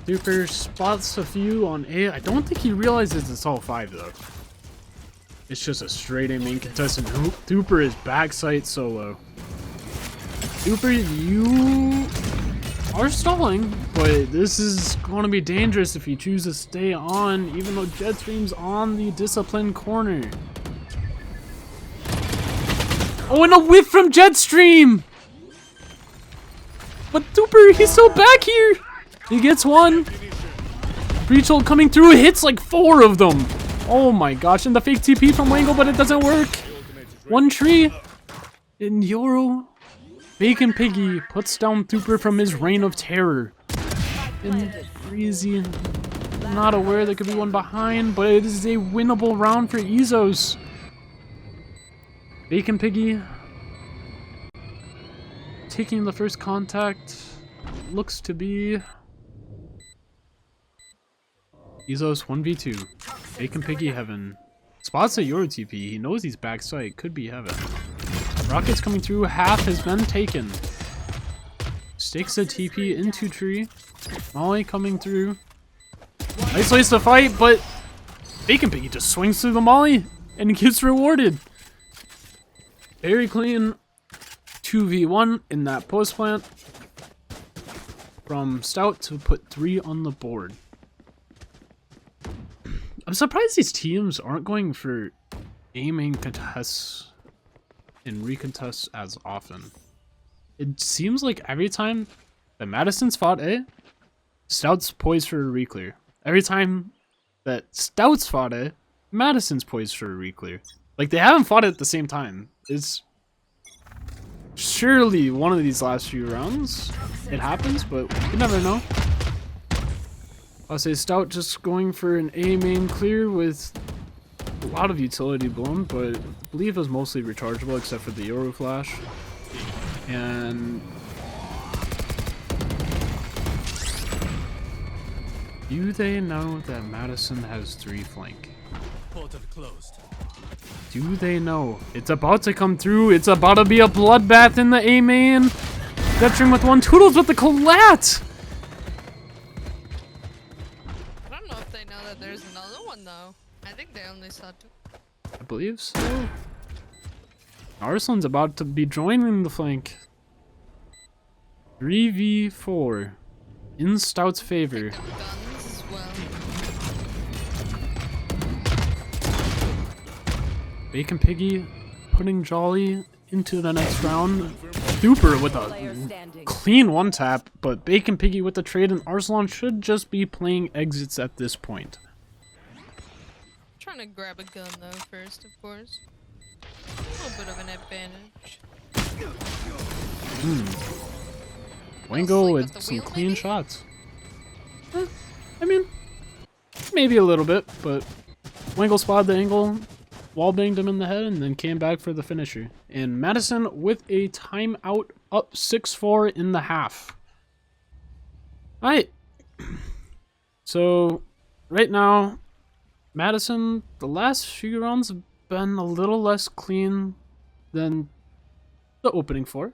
Super spots a few on A. I don't think he realizes it's all 5 though. It's just a straight A main contestant. Duper is backside solo. Duper, you are stalling, but this is going to be dangerous if you choose to stay on, even though Jetstream's on the discipline corner. Oh, and a whiff from Jetstream! But Duper, he's still back here! He gets one. Breach ult coming through, hits like 4 of them. Oh my gosh, and the fake TP from Wangle, but it doesn't work. One tree. And Yoro, Bacon Piggy puts down Duper from his reign of terror. And Breezy, not aware there could be one behind, but it is a winnable round for Ezos. Bacon Piggy taking the first contact. Looks to be Ezos 1v2. Bacon Piggy heaven. Spots a Euro TP. He knows he's backside. Could be heaven. Rockets coming through. Half has been taken. Stakes a TP into tree. Molly coming through. Nice place to fight, but Bacon Piggy just swings through the Molly and gets rewarded. Very clean 2v1 in that post plant from Stout to put 3 on the board. I'm surprised these teams aren't going for aiming contests and recontests as often. It seems like every time that Madison's fought A, Stout's poised for a reclear. Every time that Stout's fought A, Madison's poised for a reclear. Like, they haven't fought it at the same time. It's surely one of these last few rounds it happens, but you never know. I'll say Stout just going for an A main clear with a lot of utility blown, but I believe it was mostly rechargeable except for the Euro Flash. And do they know that Madison has 3 flank? Portal closed. Do they know? It's about to come through. It's about to be a bloodbath in the A main. Deathstream with 1, Toodles with the collat. I don't know if they know that there's another one though. I think they only saw 2. I believe so. Arslan's about to be joining the flank. 3v4 in Stout's favor. Picked up guns as well. Bacon Piggy putting Jolly into the next round. Super with Player a standing. clean 1-tap, but Bacon Piggy with the trade, and Arslan should just be playing exits at this point. Trying to grab a gun though first, of course. A little bit of an advantage. Wango sleep with at the some wheel, clean maybe? shots. I mean, maybe a little bit, but Wango spotted the angle, wall banged him in the head, and then came back for the finisher. And Madison with a timeout, up 6-4 in the half. Alright. So, right now, Madison, the last few rounds have been a little less clean than the opening 4.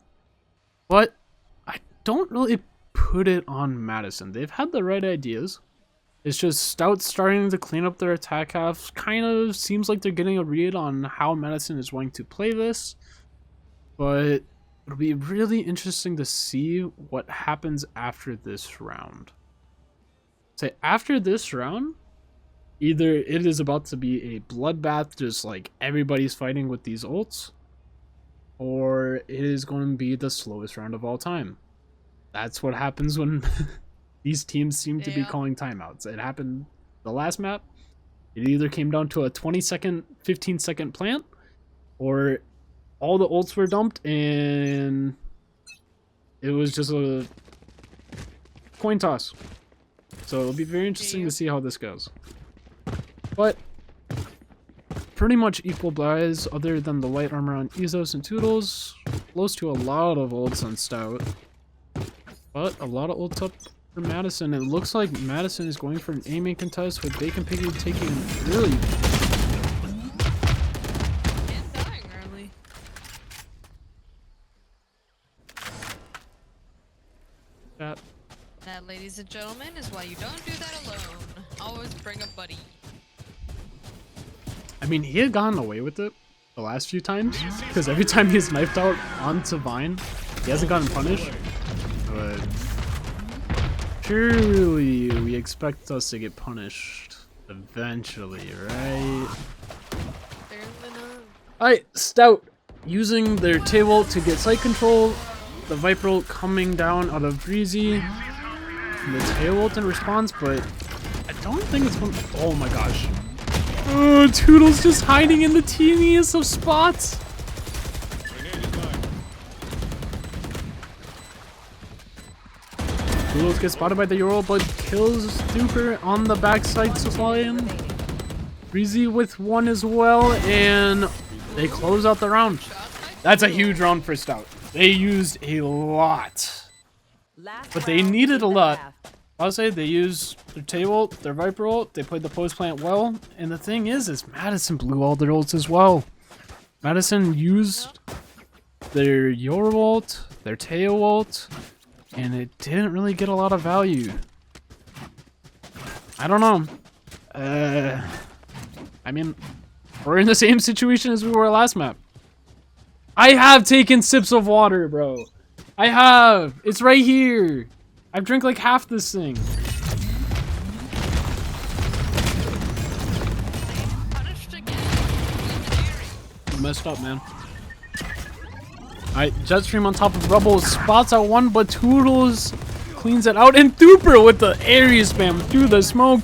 But I don't really put it on Madison. They've had the right ideas. It's just Stout starting to clean up their attack half. Kind of seems like they're getting a read on how Madison is going to play this. But it'll be really interesting to see what happens after this round. Say, after this round, either it is about to be a bloodbath, just like everybody's fighting with these ults, or it is going to be the slowest round of all time. That's what happens when these teams seem to be calling timeouts. It happened the last map. It either came down to a 20-second, 15-second plant, or all the ults were dumped and it was just a coin toss. So it'll be very interesting to see how this goes. But pretty much equal buys other than the light armor on Ezos and Toodles. Close to a lot of ults on Stout. But a lot of ults up for Madison. It looks like Madison is going for an aiming contest with Bacon Piggy taking really... And dying early. That, ladies and gentlemen, is why you don't do that alone. Always bring a buddy. I mean, he had gotten away with it the last few times, because every time he's knifed out onto Vine, he hasn't gotten punished. But surely we expect us to get punished eventually, right? Alright, Stout using their table to get site control. The Viper ult coming down out of Breezy. And the tail ult in response, but I don't think it's one. Oh my gosh. Oh, Toodles just hiding in the teeniest of spots. Toodles gets spotted by the Euro, but kills Duper on the backside line. Breezy with 1 as well, and they close out the round. That's a huge round for Stout. They used a lot, but they needed a lot. I'll say they used their table, their Viper ult, they played the post plant well, and the thing is Madison blew all their ults as well. Madison used their Euro ult, their Teo ult, and it didn't really get a lot of value. I don't know. I mean, we're in the same situation as we were last map. I have taken sips of water, bro. I have. It's right here. I've drank like half this thing. Messed up, man. Alright, Jetstream on top of Rubble spots out 1, but Toodles cleans it out, and Duper with the area spam through the smoke.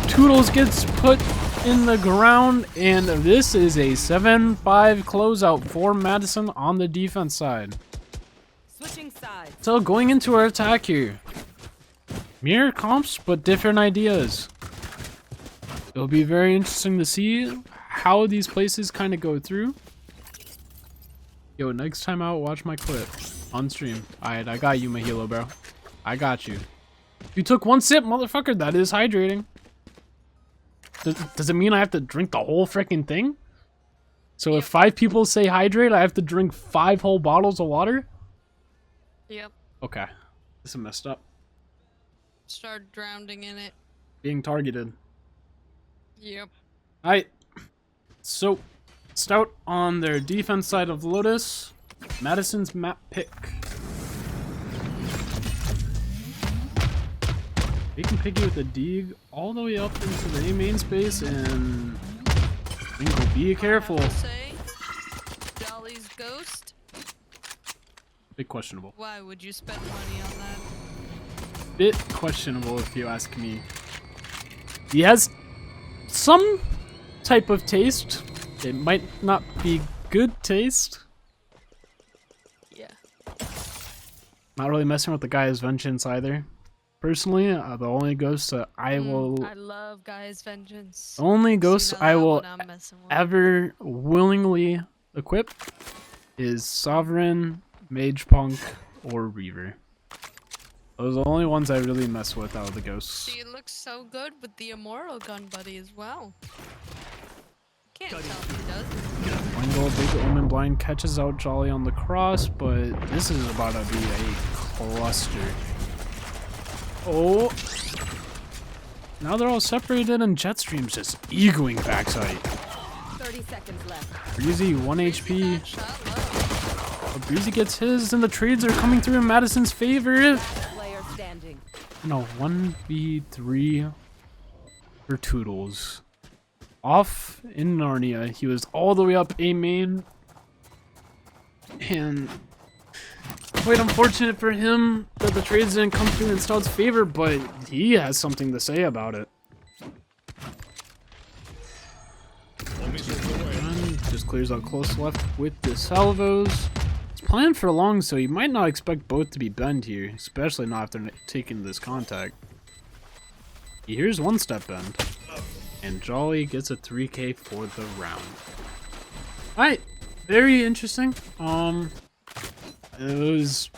Toodles gets put in the ground, and this is a 7-5 closeout for Madison on the defense side. Switching sides. So going into our attack here, Mirror comps, but different ideas. It'll be very interesting to see how these places kind of go through. Yo, next time out, watch my clip on stream. Alright, I got you, Mahilo, bro. I got you. You took one sip, motherfucker. That is hydrating. Does it mean I have to drink the whole freaking thing? So if 5 people say hydrate, I have to drink 5 whole bottles of water? Yep. Okay. This is messed up. Start drowning in it. Being targeted. Yep. Alright. So, Stout on their defense side of Lotus. Madison's map pick. They can pick you with a dig all the way up into the A main space, and be careful. I have to say, Jolly's ghost. Bit questionable. Why would you spend money on that? Bit questionable if you ask me. He has some type of taste. It might not be good taste. Yeah. Not really messing with the guy's vengeance either. Personally, the only ghost that I love Guy's Vengeance. only ghost I will I'm messing with. ever willingly equip is Sovereign, Mage Punk, or Reaver. Those are the only ones I really mess with out of the ghosts. She looks so good with the Immortal Gun Buddy as well. Can't tell if he does. Blind Gold, Big Omen Blind catches out Jolly on the cross, but this is about to be a cluster. Oh. Now they're all separated and Jetstream's just egoing backside. 30 seconds left. Breezy, 1 HP. Shot low. But Breezy gets his, and the trades are coming through in Madison's favor. Player standing. No, 1v3 for Toodles. Off in Narnia. He was all the way up A main. And quite unfortunate for him that the trades didn't come through in Stout's favor, but he has something to say about it. Just clears out close left with the salvos. It's planned for long, so you might not expect both to be bend here, especially not after taking this contact. He hears one step bend, and Jolly gets a 3k for the round. Alright, very interesting. It was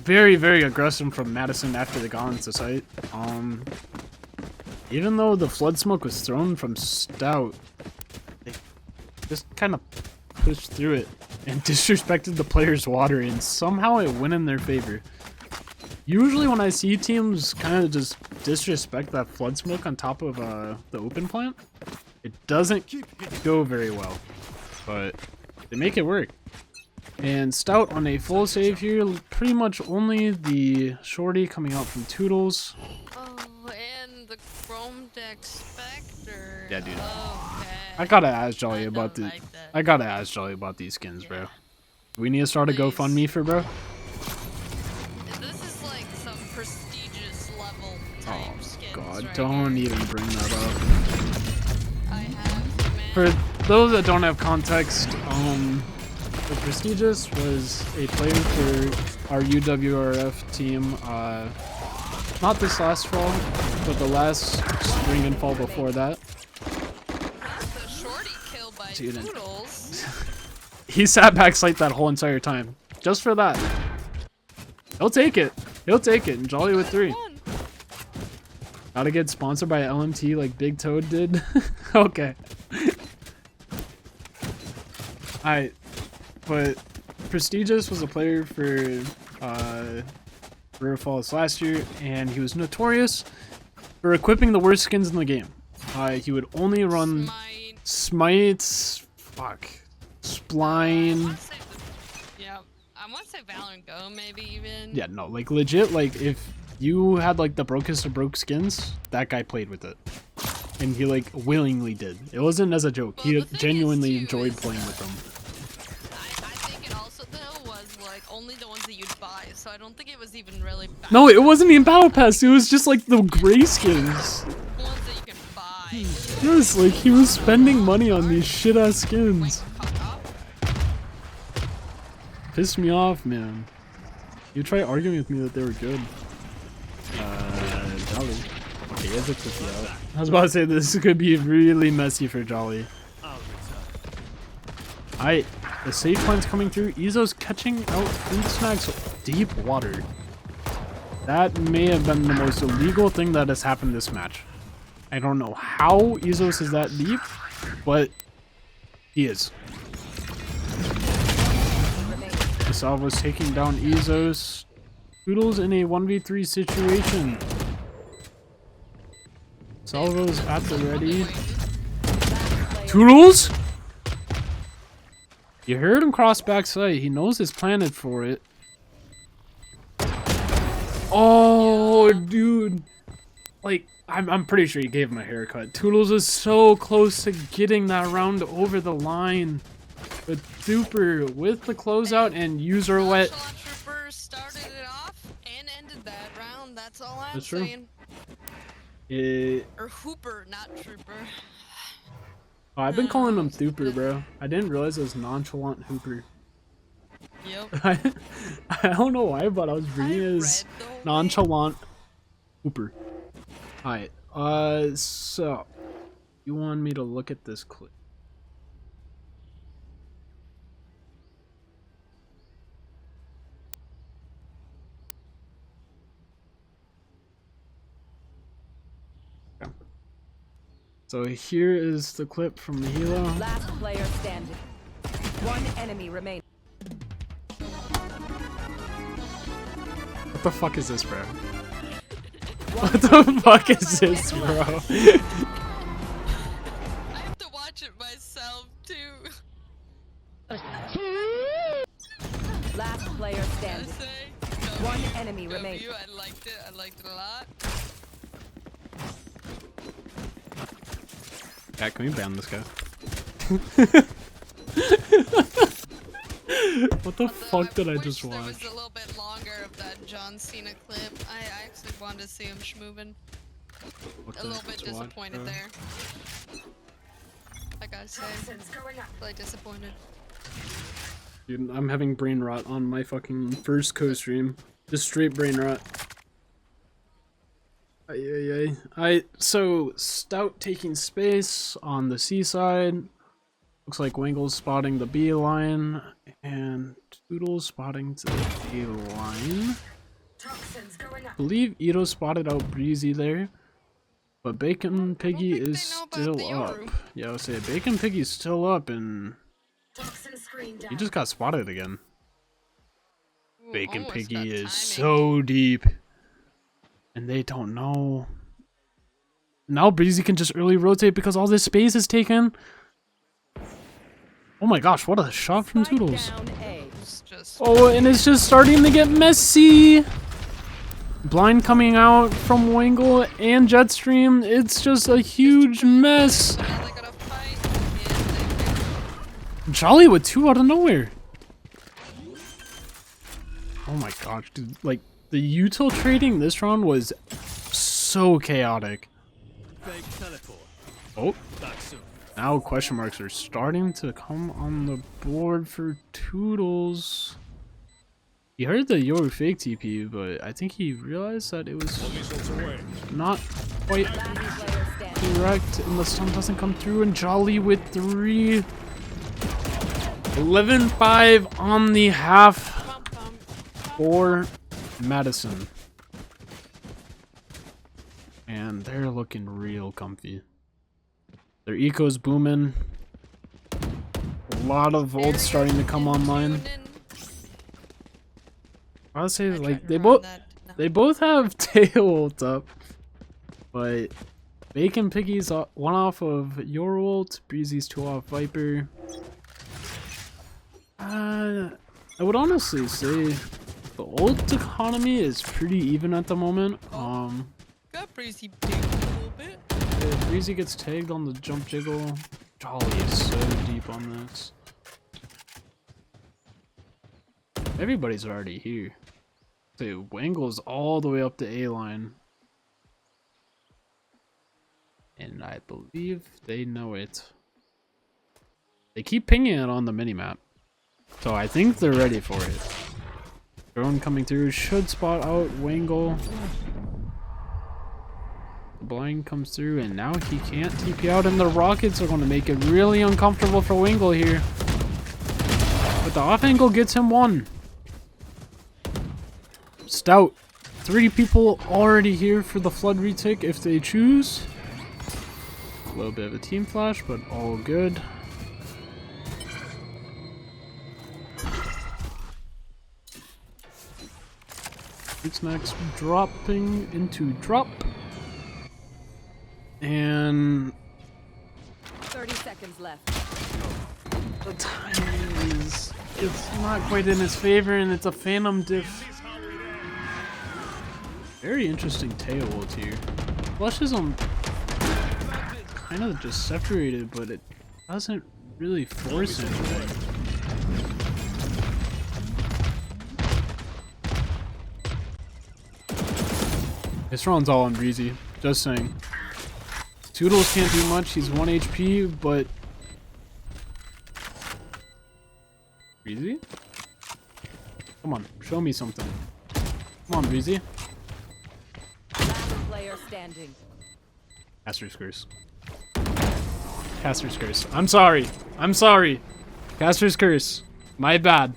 very, very aggressive from Madison after they got into sight. Even though the flood smoke was thrown from Stout, they just kind of pushed through it and disrespected the player's water, and somehow it went in their favor. Usually when I see teams kind of just disrespect that flood smoke on top of the open plant, it doesn't go very well, but they make it work. And Stout on a full save here, pretty much only the shorty coming out from Toodles. Oh, and the Chrome Deck Spectre. Yeah, dude. Okay. I gotta ask Jolly about don't like that. I gotta ask Jolly about these skins, bro. We need to start a GoFundMe for bro. This is like some prestigious level type Oh skins god, right don't here. even bring that up. I have to, man. For those that don't have context, the Prestigious was a player for our UWRF team, not this last fall, but the last spring and fall before that. The shorty kill by Dude, Toodles. He sat backside that whole entire time, just for that. He'll take it. He'll take it, and Jolly with 3. Gotta get sponsored by LMT like Big Toad did. Okay. Alright. But Prestigious was a player for River Falls last year, and he was notorious for equipping the worst skins in the game. He would only run Smites, Spline. I want to say Valorant Go, maybe even. Yeah, no, like legit, like if you had like the brokest of broke skins, that guy played with it. And he like willingly did. It wasn't as a joke. Well, he the thing genuinely is, too, enjoyed is playing with them. I think it also though was like only the ones that you'd buy, so I don't think it was even really bad. No, it wasn't even Battle Pass. It was just like the gray skins. The ones that you can buy. Yes, like he was spending money on these shit ass skins. Pissed me off, man. You try arguing with me that they were good. It's a cookie out. I was about to say this could be really messy for Jolly. Alright, the safe line's coming through. Izzo's catching out food snacks deep water. That may have been the most illegal thing that has happened this match. I don't know how Izzo's is that deep, but he is. Salvo's taking down Izzo's. Toodles in a 1v3 situation. Salvo's at the ready. Toodles? You heard him cross backside. He knows he's planted for it. Oh, dude. Like, I'm pretty sure he gave him a haircut. Toodles is so close to getting that round over the line. But Super with the closeout and user wet. Trooper started it off and ended that round. That's all I'm That's true. saying. Or Hooper, not Trooper. Oh, I've been calling him Thooper, bro. I didn't realize it was nonchalant Hooper. Yep. I don't know why, but I was reading it as nonchalant Hooper. Alright, so you want me to look at this clip? Okay. So here is the clip from the Hilo. Last player standing. One enemy remaining. What the fuck is this, bro? What the fuck is this, bro? I have to watch it myself too. Last player standing. One enemy remaining. I liked it. I liked it a lot. Yeah, can we ban this guy? What the fuck did I just watch? There was a little bit longer of that John Cena clip. I actually wanted to see him schmoving. A little bit disappointed there. I gotta say, really disappointed. Dude, I'm having brain rot on my fucking first co-stream. Just straight brain rot. So Stout taking space on the C side. Looks like Wangle's spotting the B line, and Toodle's spotting to the A line. I believe Ito spotted out Breezy there, but Bacon Piggy is still up. Yeah, I would say Bacon Piggy's still up, and he just got spotted again. Bacon Piggy is so deep, and they don't know. Now Breezy can just early rotate because all this space is taken. Oh my gosh, what a shot from Toodles. Oh, and it's just starting to get messy. Blind coming out from Wangle and Jetstream. It's just a huge mess. Jolly with 2 out of nowhere. Oh my gosh, dude. Like, the util trading this round was so chaotic. Oh. Now question marks are starting to come on the board for Toodles. He heard the Yoru fake TP, but I think he realized that it was not quite correct, and the stun doesn't come through, and Jolly with 3. 11-5 on the half for Madison. And they're looking real comfy. Their eco's booming. A lot of volts starting to come online. I would say like they both have tail ult up, but Bacon Piggy's 1 off of your ult, Breezy's 2 off Viper. I would honestly say the ult economy is pretty even at the moment. Got Breezy tagged a little bit. Yeah, Breezy gets tagged on the jump jiggle. Jolly is so deep on this. Everybody's already here. Dude, Wangle's all the way up the A line. And I believe they know it. They keep pinging it on the minimap. So I think they're ready for it. Drone coming through should spot out Wangle. blind comes through, and now he can't TP out, and the Rockets are going to make it really uncomfortable for Wingle here. But the off angle gets him one. Stout. 3 people already here for the Flood retake if they choose. A little bit of a team flash, but all good. It's next dropping into drop. And 30 seconds left. the timing is it's not quite in his favor, and it's a phantom diff. Very interesting tail ult here. Flushes him kind of just separated, but it doesn't really force anything. This round's all on Breezy, just saying. Toodles can't do much, he's 1 HP, but... Breezy? Come on, show me something. Come on, Breezy. Last player standing. Caster's Curse. Caster's Curse. I'm sorry. I'm sorry. Caster's Curse. My bad.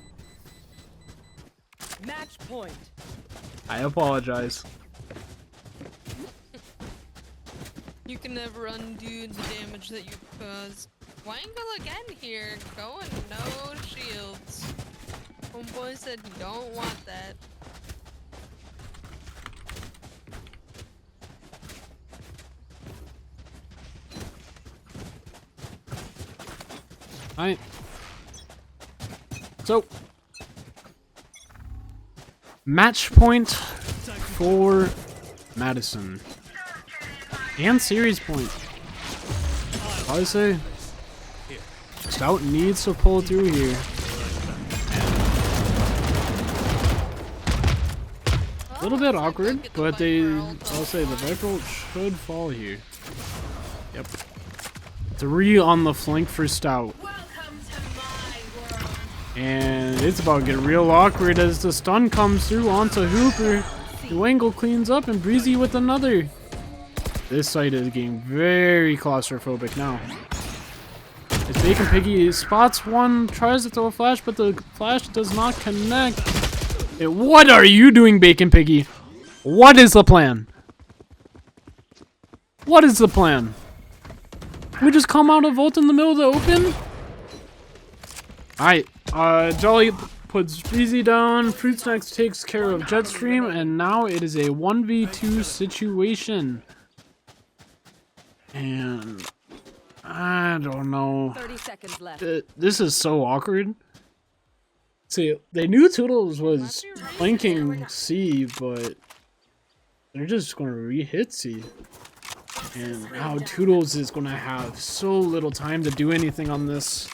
Match point. I apologize. You can never undo the damage that you caused. Wangle again here, going no shields. Homeboy said you don't want that. Alright. So, match point for Madison. And series point. I say Stout needs to pull through here. A little bit awkward, but I'll say the Viper should fall here. Yep. 3 on the flank for Stout. And it's about to get real awkward as the stun comes through onto Hooper. Wangle cleans up and Breezy with another. This site is getting very claustrophobic now. It's Bacon Piggy spots one, tries to throw a flash, but the flash does not connect. What are you doing, Bacon Piggy? What is the plan? What is the plan? We just come out of Volt in the middle of the open? Alright, Jolly puts Breezy down, Fruit Snacks takes care of Jetstream, and now it is a 1v2 situation. And I don't know. 30 seconds left. This is so awkward. See, they knew Toodles was flanking C, but they're just going to re-hit C. And now Toodles is going to have so little time to do anything on this.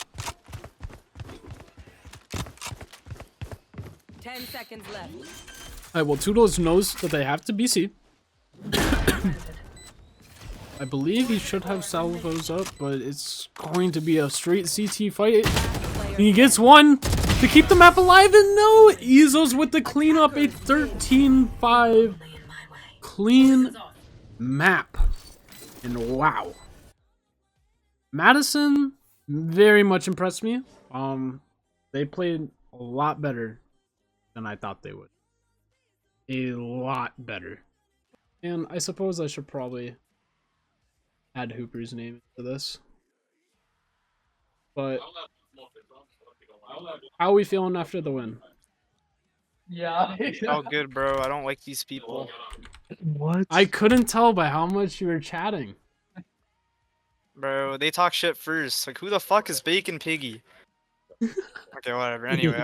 10 seconds left. Alright, well, Toodles knows that they have to be C. I believe he should have salvos up, but it's going to be a straight CT fight. And he gets one to keep the map alive, and no! Ezos with the cleanup, a 13-5 clean map. And wow. Madison very much impressed me. They played a lot better than I thought they would. A lot better. And I suppose I should probably add Hooper's name into this. But how are we feeling after the win? Yeah. Oh, good, bro. I don't like these people. What? I couldn't tell by how much you were chatting. Bro, they talk shit first. Like, who the fuck is Bacon Piggy? Okay, whatever. Anyway,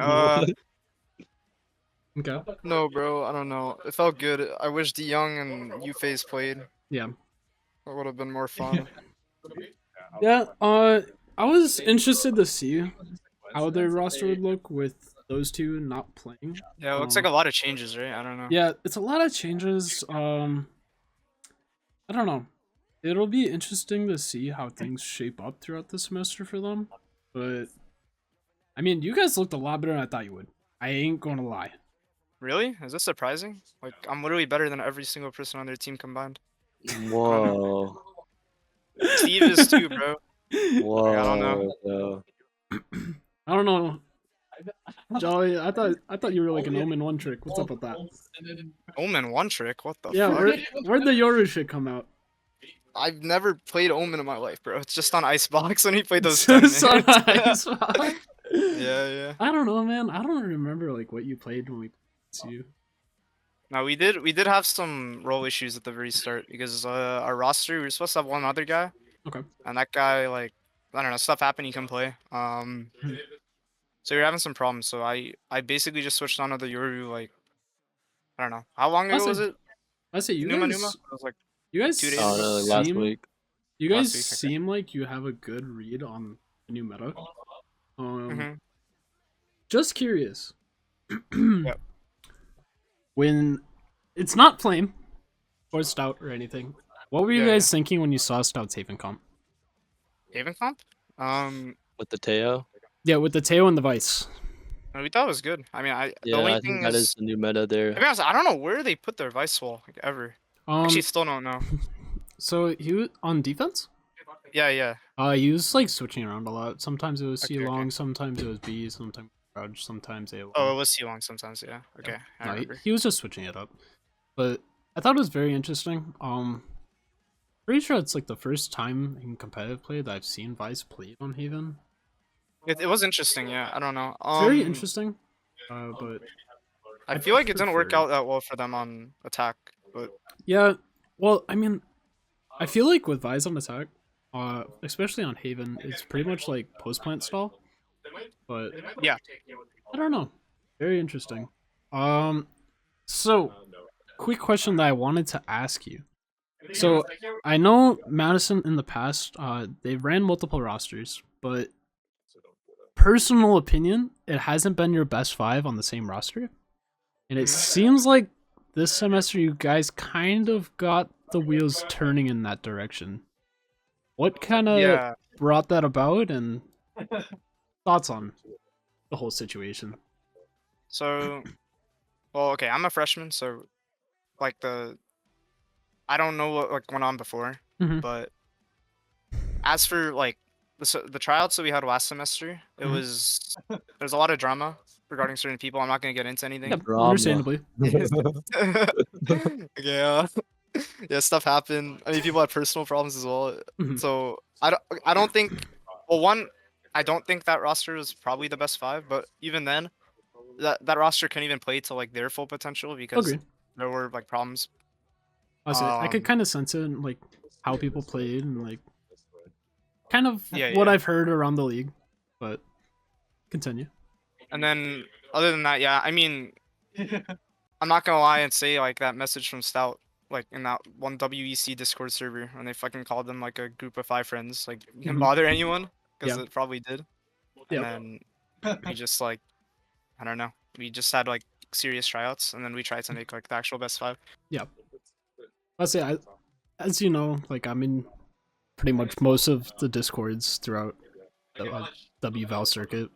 Okay. no, bro. I don't know. It felt good. I wish DeYoung and UFace played. Yeah. It would have been more fun. Yeah, I was interested to see how their roster would look with those two not playing. Yeah, it looks like a lot of changes, right? I don't know. Yeah, it's a lot of changes. I don't know. It'll be interesting to see how things shape up throughout the semester for them. But, I mean, you guys looked a lot better than I thought you would. I ain't gonna lie. Really? Is this surprising? Like, I'm literally better than every single person on their team combined. Whoa. Steve is too, bro. Whoa. I don't know. Yo. I don't know. Jolly, I thought you were like an Omen one trick. What's up with that? Omen one trick? What the Yeah, fuck? where'd the Yoru shit come out? I've never played Omen in my life, bro. It's just on Icebox when he played those Just on tournaments. Xbox. Yeah. I don't know, man. I don't remember like what you played when we played you. No, we did have some role issues at the very start because our roster, we were supposed to have one other guy, Okay. and that guy, like, I don't know, stuff happened, he couldn't play. So we were having some problems. So I basically just switched on to the Yoru, like, I don't know, how long ago was it? I say you Numa? guys. It was like You guys 2 days I don't ago. know, like last seem. week. You guys Last week, okay. seem like you have a good read on the new meta. Just curious. Yep. When it's not Flame or Stout or anything, what were you guys thinking when you saw Stout's Haven comp? Haven comp? With the Teo? Yeah, with the Teo and the Vice. We thought it was good. I mean, the Yeah, only I thing think that is the new meta there. to be honest, I don't know where they put their Vice wall, like, ever. Actually, still don't know. So he was on defense? Yeah. He was like switching around a lot. Sometimes it was C Okay, long, okay. sometimes it was B, sometimes Crouch, sometimes A. Oh, it was C-Long sometimes, yeah. Okay, Yeah. I No, remember. he was just switching it up. But I thought it was very interesting. Pretty sure it's like the first time in competitive play that I've seen Vice played on Haven. It was interesting, yeah. I don't know. It's very interesting. But I feel like it didn't work prefer- out that well for them on attack, but Yeah, well, I mean, I feel like with Vice on attack, especially on Haven, it's pretty much like post plant stall. But yeah. I don't know. Very interesting. So quick question that I wanted to ask you. So I know Madison in the past, they ran multiple rosters, but personal opinion, it hasn't been your best 5 on the same roster. And it seems like this semester you guys kind of got the wheels turning in that direction. What kind of brought that about, and thoughts on the whole situation? So, well, okay, I'm a freshman, so like I don't know what like went on before, but as for like the tryouts that we had last semester, it was there's a lot of drama regarding certain people. I'm not gonna get into anything. Yeah, understandably. Okay, yeah, stuff happened. I mean, people had personal problems as well. So I don't think. Well, one, I don't think that roster was probably the best 5, but even then, that roster couldn't even play to like their full potential because there were like problems. I could kind of sense it in, like how people played and like kind of Yeah, what I've heard around the league. But continue. And then other than that, yeah, I mean, I'm not gonna lie and say like that message from Stout, like in that one WEC Discord server when they fucking called them like a group of 5 friends, like didn't bother anyone because it probably did. And then we just like, I don't know, we just had like serious tryouts and then we tried to make like the actual best 5. Yeah. I'll say, as you know, like I'm in pretty much most of the Discords throughout the WVAL circuit.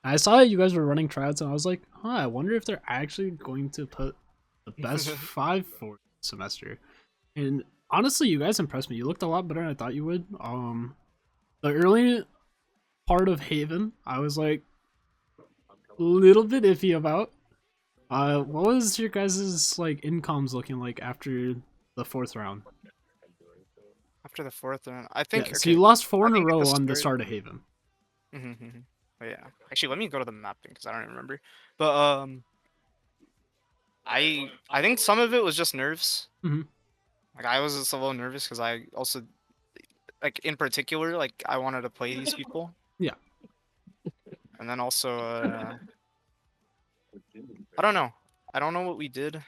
I saw you guys were running tryouts and I was like, I wonder if they're actually going to put the best 5 for the semester. And honestly, you guys impressed me. You looked a lot better than I thought you would. The early part of Haven, I was like a little bit iffy about. What was your guys' like incomes looking like after the 4th round? After the 4th round, I think. Yeah, so you lost 4 in a row on the start of Haven. Oh, yeah. Actually, let me go to the mapping because I don't remember. But I think some of it was just nerves. Like I was just a little nervous because I also, like in particular, like I wanted to play these people. Yeah. And then also, I don't know. I don't know what we did.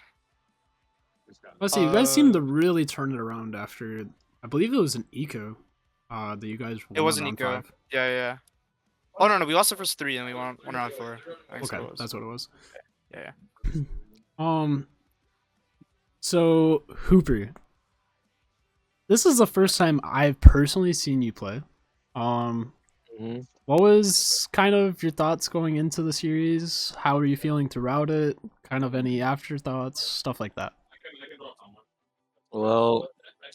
Let's see. You guys seemed to really turn it around after. I believe it was an eco. That you guys. It was an eco. 5. Yeah. Oh no, we lost the first 3 and we won round 4. Okay, that's what it was. Yeah. So Hooper, this is the first time I've personally seen you play. What was kind of your thoughts going into the series? How are you feeling throughout it? Kind of any afterthoughts, stuff like that. Well,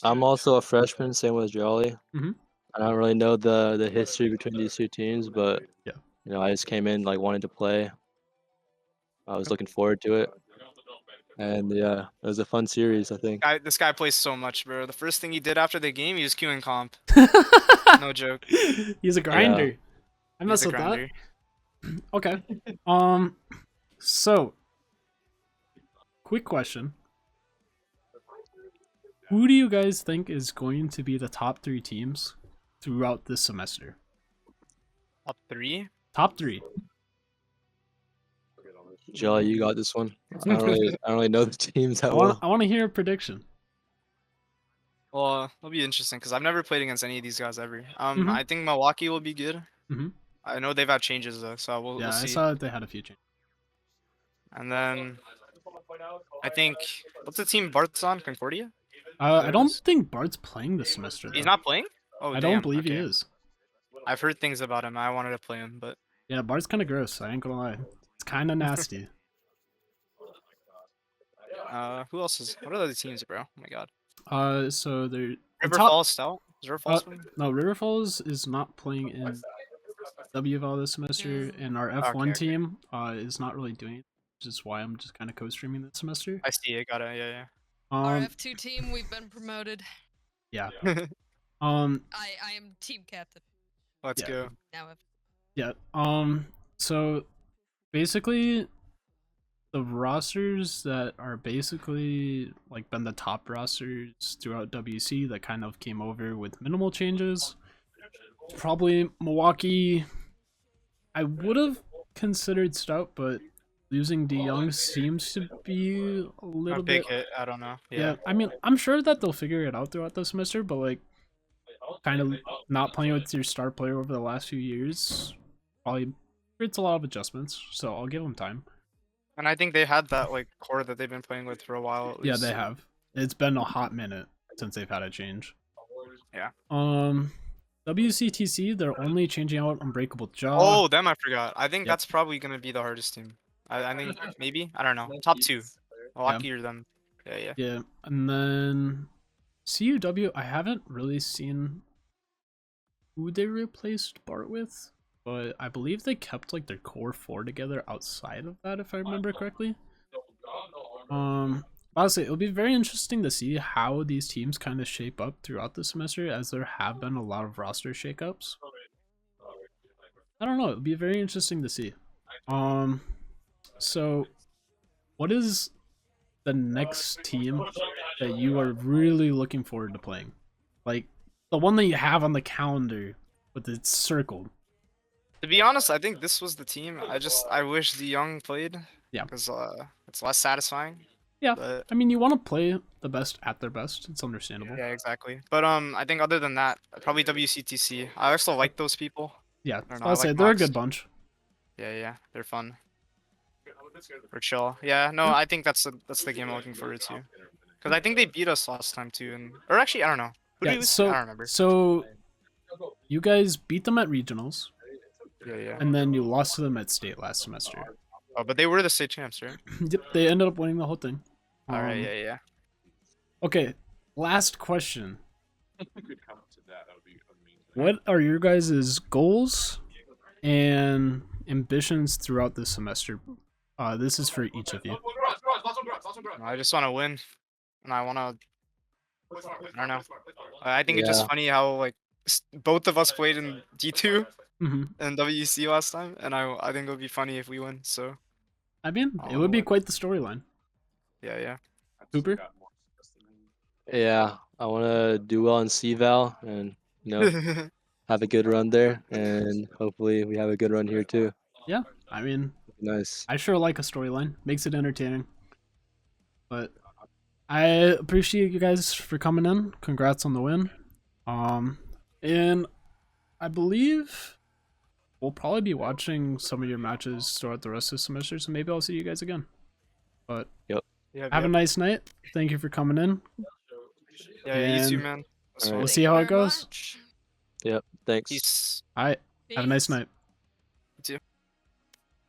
I'm also a freshman, same with Jolly. Mhm. I don't really know the history between these two teams, but Yeah. I just came in like wanting to play. I was looking forward to it, and yeah, it was a fun series, I think. This guy plays so much, bro. The first thing he did after the game, he was queuing comp. No joke. He's a grinder. I He's mess a with that. grinder. Okay. So quick question. Who do you guys think is going to be the top 3 teams throughout this semester? Top 3? Top 3. Jolly, you got this one. I don't really know the teams that well. I want to hear a prediction. Well, it'll be interesting because I've never played against any of these guys ever. Mhm. I think Milwaukee will be good. Mhm. I know they've had changes though, so we'll Yeah, I see. saw that they had a few changes. And then I think what's the team Bart's on? Concordia? I don't think Bart's playing this semester. He's though. not playing? Oh, I damn. don't believe he Okay. is. I've heard things about him. I wanted to play him, but Yeah, Bart's kind of gross. I ain't gonna lie. It's kind of nasty. who else is? What are the teams, bro? Oh my god. So they're River Falls Stout? Is River Falls playing? no, River Falls is not playing in WVAL this semester, and our F1 Okay. team is not really doing it, which is why I'm just kind of co-streaming this semester. I see it. Got it. Yeah, Our F2 team, we've been promoted. Yeah. yeah. I am team captain Let's Yeah. go. now. Yeah. So basically, the rosters that are basically like been the top rosters throughout WC that kind of came over with minimal changes. Probably Milwaukee. I would have considered Stout, but losing DeYoung seems to be a little A big bit. hit. I don't know. Yeah, I mean, I'm sure that they'll figure it out throughout the semester, but like, kind of not playing with your star player over the last few years probably creates a lot of adjustments. So I'll give them time. And I think they had that like core that they've been playing with for a while. At Yeah, least. they have. It's been a hot minute since they've had a change. Yeah. WCTC, they're only changing out Unbreakable Jaw. Oh, them I forgot. I think Yep. that's probably gonna be the hardest team. I think maybe I don't know. Top 2, Milwaukee or them. Yeah. Yeah, and then CUW, I haven't really seen who they replaced Bart with, but I believe they kept like their core 4 together outside of that, if I remember correctly. Honestly, it'll be very interesting to see how these teams kind of shape up throughout the semester, as there have been a lot of roster shakeups. I don't know, it'll be very interesting to see. So what is the next team that you are really looking forward to playing? Like the one that you have on the calendar with it circled. To be honest, I think this was the team. I wish DeYoung played. Yeah. Because it's less satisfying. Yeah. But, I mean, you want to play the best at their best. It's understandable. yeah, exactly. But I think other than that, probably WCTC. I also like those people. Yeah. I don't know, I'll I say like they're a Mox. good bunch. Yeah, they're fun. Or chill. Yeah, no, I think that's the game I'm looking forward to. Because I think they beat us last time too, or actually I don't know. Who did we Yeah. lose to? I don't remember. So you guys beat them at regionals, Yeah. and then you lost to them at state last semester. Oh, but they were the state champs, right? Yep. They ended up winning the whole thing. All right. Yeah. Okay. Last question. What are your guys' goals and ambitions throughout this semester? This is for each of you. I just want to win, and I want to. I don't know. I think it's just funny how like both of us played in D2 and WEC last time, and I think it would be funny if we win. So. I mean, it would be quite the storyline. Yeah. Cooper? Yeah, I want to do well in CVAL and have a good run there, and hopefully we have a good run here too. Yeah, I mean, nice. I sure like a storyline. Makes it entertaining. But I appreciate you guys for coming in. Congrats on the win. And I believe we'll probably be watching some of your matches throughout the rest of the semester, so maybe I'll see you guys again. But have a nice night. Thank you for coming in. Yeah, you too, man. We'll see how it goes. Yep, thanks. Peace. All right, have a nice night.